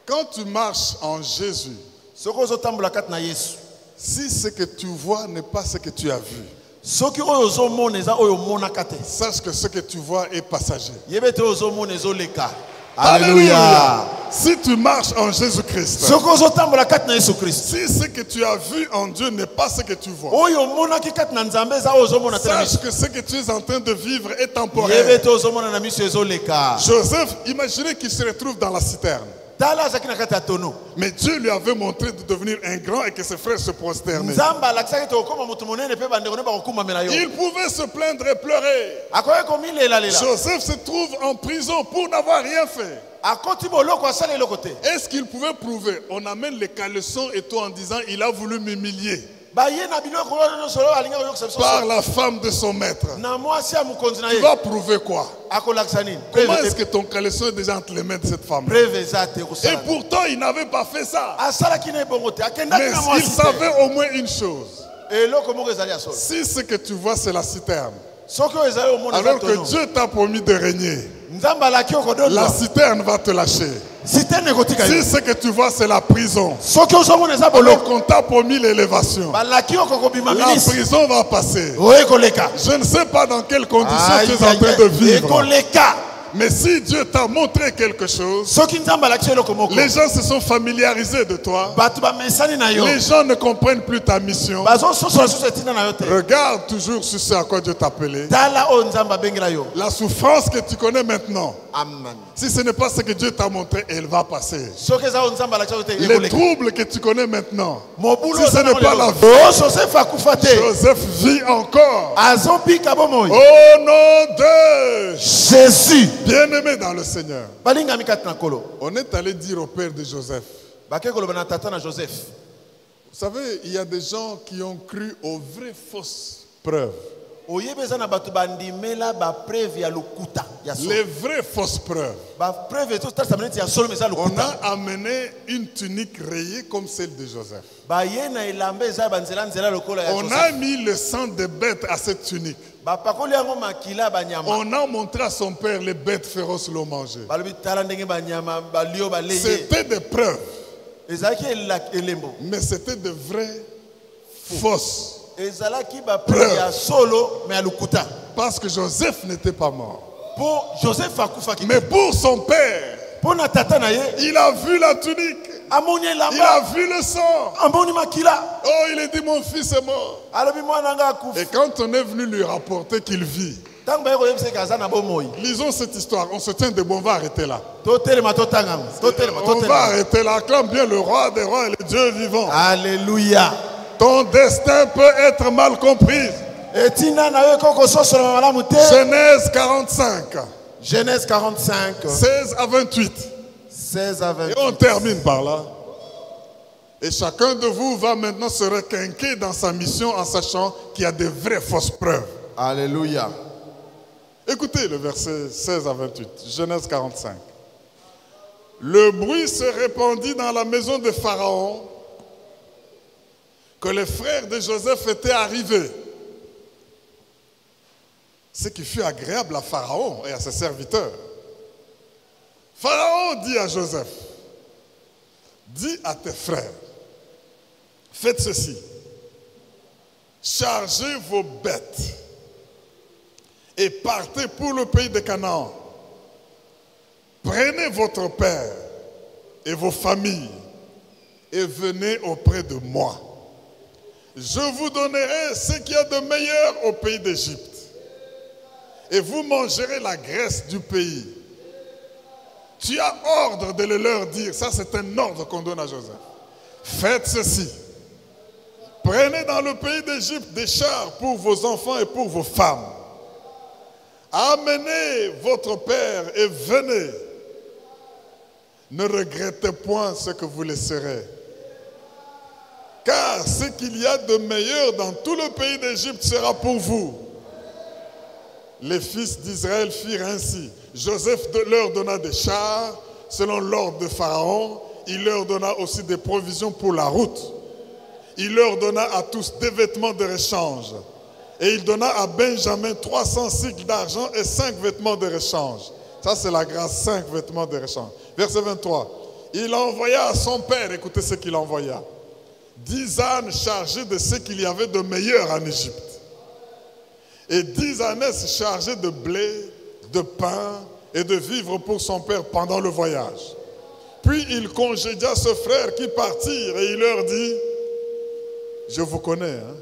Quand tu marches en Jésus, Soko ozotambola kati na Yesu. si ce que tu vois n'est pas ce que tu as vu, Soki oyo ozomona eza oyo omonaka te. sache que ce que tu vois est passager. Yebe te ozomona ezoleka. Alléluia. Si tu marches en Jésus-Christ, Soko ozotambola kati na Yesu Kristo. si ce que tu as vu en Dieu n'est pas ce que tu vois, Oyo omonaki kati na Nzambe eza oyo ozomona te na sache miso. que ce que tu es en train de vivre est Yebe temporaire. te ozomona na miso ezoleka. Joseph, imaginez qu'il se retrouve dans la citerne. Tala azaki na kati ya tono. Mais Dieu lui avait montré de devenir un grand et que ses frères se prosternaient. Nzambe alakisaki te okoma moto monene pe bandeko ne bakokumamela yo. Il pouvait se plaindre et pleurer. Akoki komilela lela. Joseph se trouve en prison pour n'avoir rien fait. Akoti boloko asala eloko te. Est-ce qu'il pouvait prouver? On amène les caleçons et tout en disant il a voulu m'humilier Baye na biloko oyo solo alinga oyokisa biso. par la femme de son maître. Na mwasi ya mukonzi na Tu ye. vas prouver quoi? Akolakisa nini? Comment est-ce que ton caleçon est déjà entre les mains de cette femme? Preuve eza te Et kosala. pourtant il n'avait pas fait ça. Asalaki na ebongo te. Akendaki Mais na il mwasi te. savait au moins une chose. Eloko moko ezali ya solo. Si ce que tu vois c'est la citerne, Soki oyo ezali omona eza alors que tono. Dieu t'a promis de régner, Nzambe alaki la okodondo. citerne va te lâcher. Sitene ekotika yo. Si ce que tu vois c'est la prison, Soki ozomona eza alors boloko. qu'on t'a promis l'élévation, Balaki okokobima la ministre. prison va passer. Oyo ekoleka. Je ne sais pas dans quelles conditions Aïe, tu es en train de aïe, vivre. ekoleka. Mais si Dieu t'a montré quelque chose, Soki Nzambe alakisi eloko moko. les gens se sont familiarisés de toi. Bato bamesani na yo. Les gens ne comprennent plus ta mission. Bazososola susu etinda na yo te. Regarde toujours sur ce à quoi Dieu t'a appelé. Tala oyo Nzambe abengela yo. La souffrance que tu connais maintenant, Amen. si ce n'est pas ce que Dieu t'a montré, elle va passer. Soki eza oyo Nzambe alakisi yo te Les ekoleka. troubles que tu connais maintenant, Mobulo si ce oza n'est na pas la lelo. vie, Oh, Joseph akufa te. Joseph vit encore. Azobika bomoi. Au nom de Jésus. bien-aimé dans le Seigneur. Balingami kati na kolo. On est allé dire au père de Joseph. Bake koloba na tata na Joseph. Vous savez, il y a des gens qui ont cru aux vraies fausses preuves. Oyebeza na bato bandimela ba preuve ya lokuta ya solo. Les vraies fausses preuves. Ba preuve to tata meneti ya solo meza On lokuta. a amené une tunique rayée comme celle de Joseph. Ba yena elambe za banzela nzela lokola ya On Joseph. a mis le sang de bêtes à cette tunique. Ba pakoli yango makila banyama. On a montré à son père les bêtes féroces l'ont mangé. Balobi tala ndenge banyama balio baleye. C'était des preuves, Ezalaki elembo. mais c'était de vraies fausses. Ezalaki ba preuve ya solo mais ya lokuta. Parce que Joseph n'était pas mort. Po Joseph akufaki. Mais pour son père, Po na tata na ye. il a vu la tunique. Il a vu le sang. Oh, il a dit mon fils est mort. Et quand on est venu lui rapporter qu'il vit, lisons cette histoire. On se tient debout, on va arrêter là. On va arrêter là. Acclame bien le roi des rois et le Dieu vivant. Alléluia. Ton destin peut être mal compris. Genèse 45. Genèse 45. 16 à 28. 16 à 28. Et on termine par là. Et chacun de vous va maintenant se requinquer dans sa mission en sachant qu'il y a de vraies fausses preuves. Alléluia. Écoutez le verset 16 à 28. Genèse 45. Le bruit se répandit dans la maison de Pharaon que les frères de Joseph étaient arrivés. Ce qui fut agréable à Pharaon et à ses serviteurs. Pharaon dit à Joseph, dis à tes frères, faites ceci, chargez vos bêtes et partez pour le pays de Canaan. Prenez votre père et vos familles et venez auprès de moi. Je vous donnerai ce qu'il y a de meilleur au pays d'Égypte. Et vous mangerez la graisse du pays. Tu as ordre de le leur dire. Ça, c'est un ordre qu'on donne à Joseph. Faites ceci. Prenez dans le pays d'Égypte des chars pour vos enfants et pour vos femmes. Amenez votre père et venez. Ne regrettez point ce que vous laisserez. Car ce qu'il y a de meilleur dans tout le pays d'Égypte sera pour vous. Les fils d'Israël firent ainsi. Joseph leur donna des chars selon l'ordre de Pharaon. Il leur donna aussi des provisions pour la route. Il leur donna à tous des vêtements de rechange. Et il donna à Benjamin 300 cycles d'argent et 5 vêtements de rechange. Ça, c'est la grâce, 5 vêtements de rechange. Verset 23. Il envoya à son père, écoutez ce qu'il envoya, 10 ânes chargés de ce qu'il y avait de meilleur en Égypte. Et 10 ânesses chargées de blé, de pain et de vivres pour son père pendant le voyage. Puis il congédia ses frères qui partirent et il leur dit, je vous connais, hein?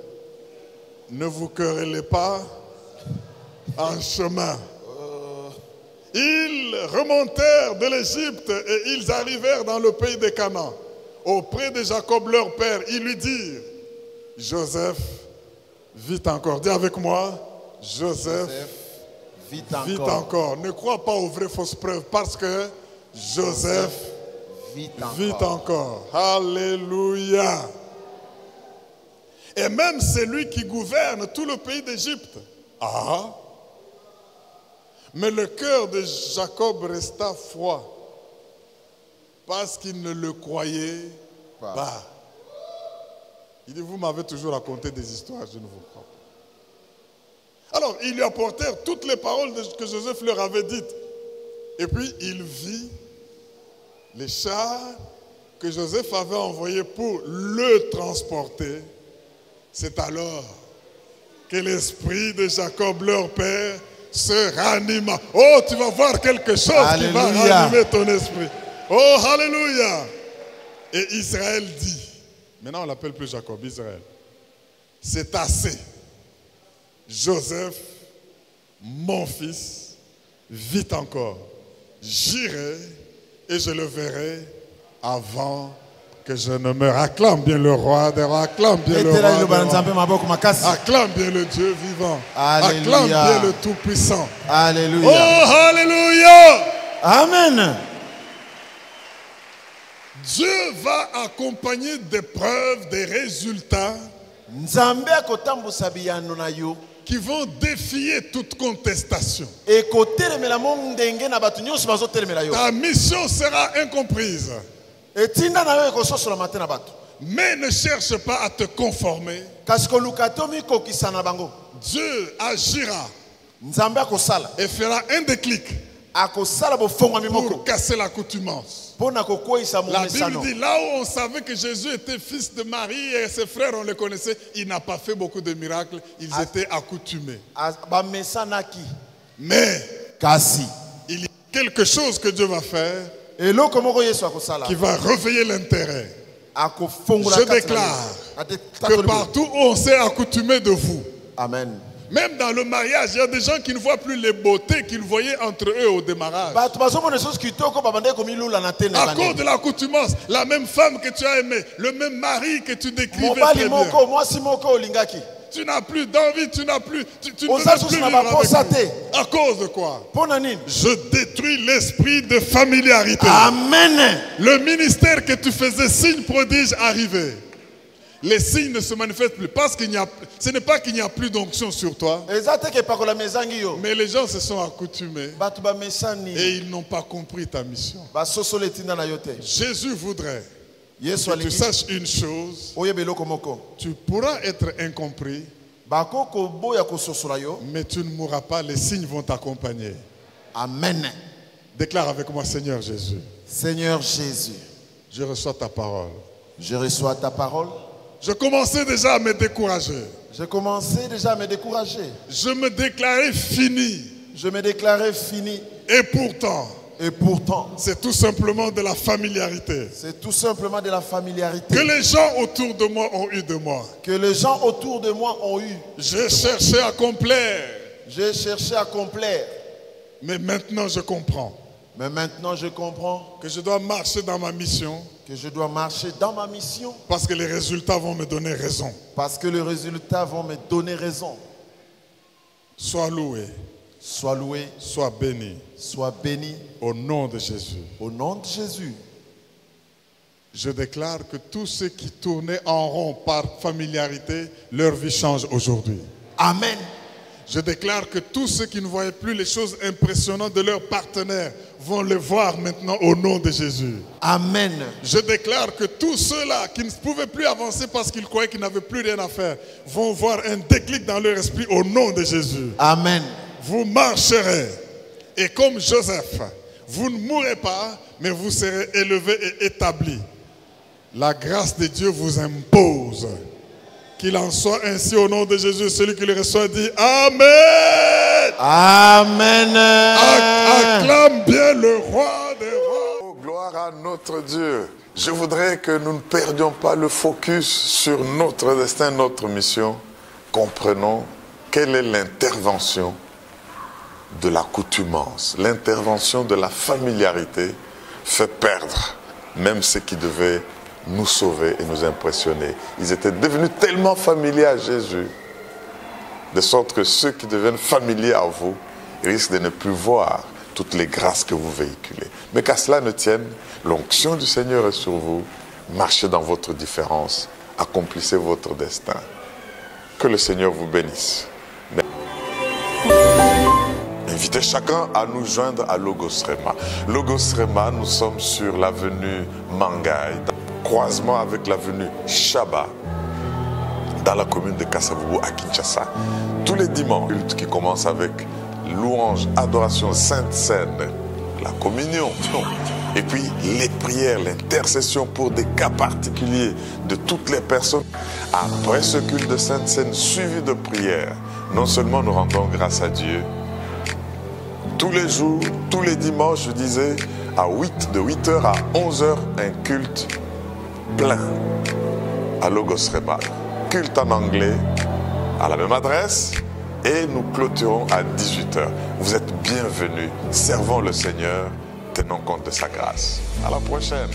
Ne vous querellez pas en chemin. Ils remontèrent de l'Égypte et ils arrivèrent dans le pays de Canaan. Auprès de Jacob leur père, ils lui dirent, Joseph vit encore. Dis avec moi, Joseph vit encore. Ne crois pas aux vraies fausses preuves parce que Joseph vit encore. Alléluia. Et même celui qui gouverne tout le pays d'Égypte. Ah. Mais le cœur de Jacob resta froid parce qu'il ne le croyait pas. Il dit, vous m'avez toujours raconté des histoires, je ne vous crois pas. Alors, ils lui apportèrent toutes les paroles que Joseph leur avait dites. Et puis, il vit les chars que Joseph avait envoyés pour le transporter. C'est alors que l'esprit de Jacob, leur père, se ranima. Oh, tu vas voir quelque chose qui va ranimer ton esprit. Oh, alléluia. Et Israël dit, maintenant on l'appelle plus Jacob, Israël. C'est assez. Joseph, mon fils, vit encore. J'irai et je le verrai avant que je ne meure. Acclame bien le roi des rois, acclame bien le roi des rois. Acclame bien le Dieu vivant. Alléluia. Acclame bien le Tout-Puissant. Alléluia. Oh, alléluia. Amen. Dieu va accompagner des preuves, des résultats qui vont défier toute contestation. Ta mission sera incomprise. Mais ne cherche pas à te conformer. Dieu agira et fera un déclic pour casser l'accoutumance. La Bible dit, là où on savait que Jésus était fils de Marie et ses frères, on les connaissait, il n'a pas fait beaucoup de miracles, ils étaient accoutumés. Mais il y a quelque chose que Dieu va faire qui va réveiller l'intérêt. Je déclare que partout où on s'est accoutumé de vous, Amen. même dans le mariage, il y a des gens qui ne voient plus les beautés qu'ils voyaient entre eux au démarrage. À cause de l'accoutumance, la même femme que tu as aimée, le même mari que tu décrivais très bien. Tu n'as plus d'envie, tu n'as plus, tu ne veux plus vivre avec lui. À cause de quoi? Je détruis l'esprit de familiarité. Amen. Le ministère que tu faisais, signe prodige arrivé. Les signes ne se manifestent plus parce qu'il n'y a, ce n'est pas qu'il n'y a plus d'onction sur toi, mais les gens se sont accoutumés et ils n'ont pas compris ta mission. Jésus voudrait que tu saches une chose: tu pourras être incompris, mais tu ne mourras pas, les signes vont t'accompagner. Amen. Déclare avec moi: Seigneur Jésus. Seigneur Jésus, je reçois ta parole. Je reçois ta parole. Je commençais déjà à me décourager. Je commençais déjà à me décourager. Je me déclarais fini. Je me déclarais fini. Et pourtant, c'est tout simplement de la familiarité. C'est tout simplement de la familiarité. Que les gens autour de moi ont eu de moi. Que les gens autour de moi ont eu. J'ai cherché à complaire. J'ai cherché à complaire. Mais maintenant je comprends. Que je dois marcher dans ma mission. Que je dois marcher dans ma mission. Parce que les résultats vont me donner raison. Parce que les résultats vont me donner raison. Sois loué. Sois loué. Sois béni. Sois béni. Au nom de Jésus. Au nom de Jésus. Je déclare que tous ceux qui tournaient en rond par familiarité, leur vie change aujourd'hui. Amen. Je déclare que tous ceux qui ne voyaient plus les choses impressionnantes de leurs partenaires vont les voir maintenant au nom de Jésus. Amen. Je déclare que tous ceux-là qui ne pouvaient plus avancer parce qu'ils croyaient qu'ils n'avaient plus rien à faire vont voir un déclic dans leur esprit au nom de Jésus. Amen. Vous marcherez et comme Joseph, vous ne mourrez pas, mais vous serez élevés et établis. La grâce de Dieu vous impose. Qu'il en soit ainsi au nom de Jésus. Celui qui le reçoit dit Amen. Amen. Acclame bien le roi des rois. Oh, gloire à notre Dieu. Je voudrais que nous ne perdions pas le focus sur notre destin, notre mission. Comprenons quelle est l'intervention de l'accoutumance. L'intervention de la familiarité fait perdre même ce qui devait nous sauver et nous impressionner. Ils étaient devenus tellement familiers à Jésus, de sorte que ceux qui deviennent familiers à vous risquent de ne plus voir toutes les grâces que vous véhiculez. Mais qu'à cela ne tienne, l'onction du Seigneur est sur vous. Marchez dans votre différence, accomplissez votre destin. Que le Seigneur vous bénisse. Invitez chacun à nous joindre à Logos Rema. Logos Rema, nous sommes sur l'avenue Mangaï, croisement avec l'avenue Chaba, dans la commune de Kasavubu à Kinshasa. Tous les dimanches, culte qui commence avec louange, adoration, sainte scène, la communion, et puis les prières, l'intercession pour des cas particuliers de toutes les personnes. Après ce culte de sainte scène suivi de prières, non seulement nous rendons grâce à Dieu, tous les jours, tous les dimanches, je disais, de 8h à 11h, un culte plein à Logos Rema. Culte en anglais, à la même adresse, et nous clôturons à 18h. Vous êtes bienvenus, servons le Seigneur, tenons compte de sa grâce. À la prochaine.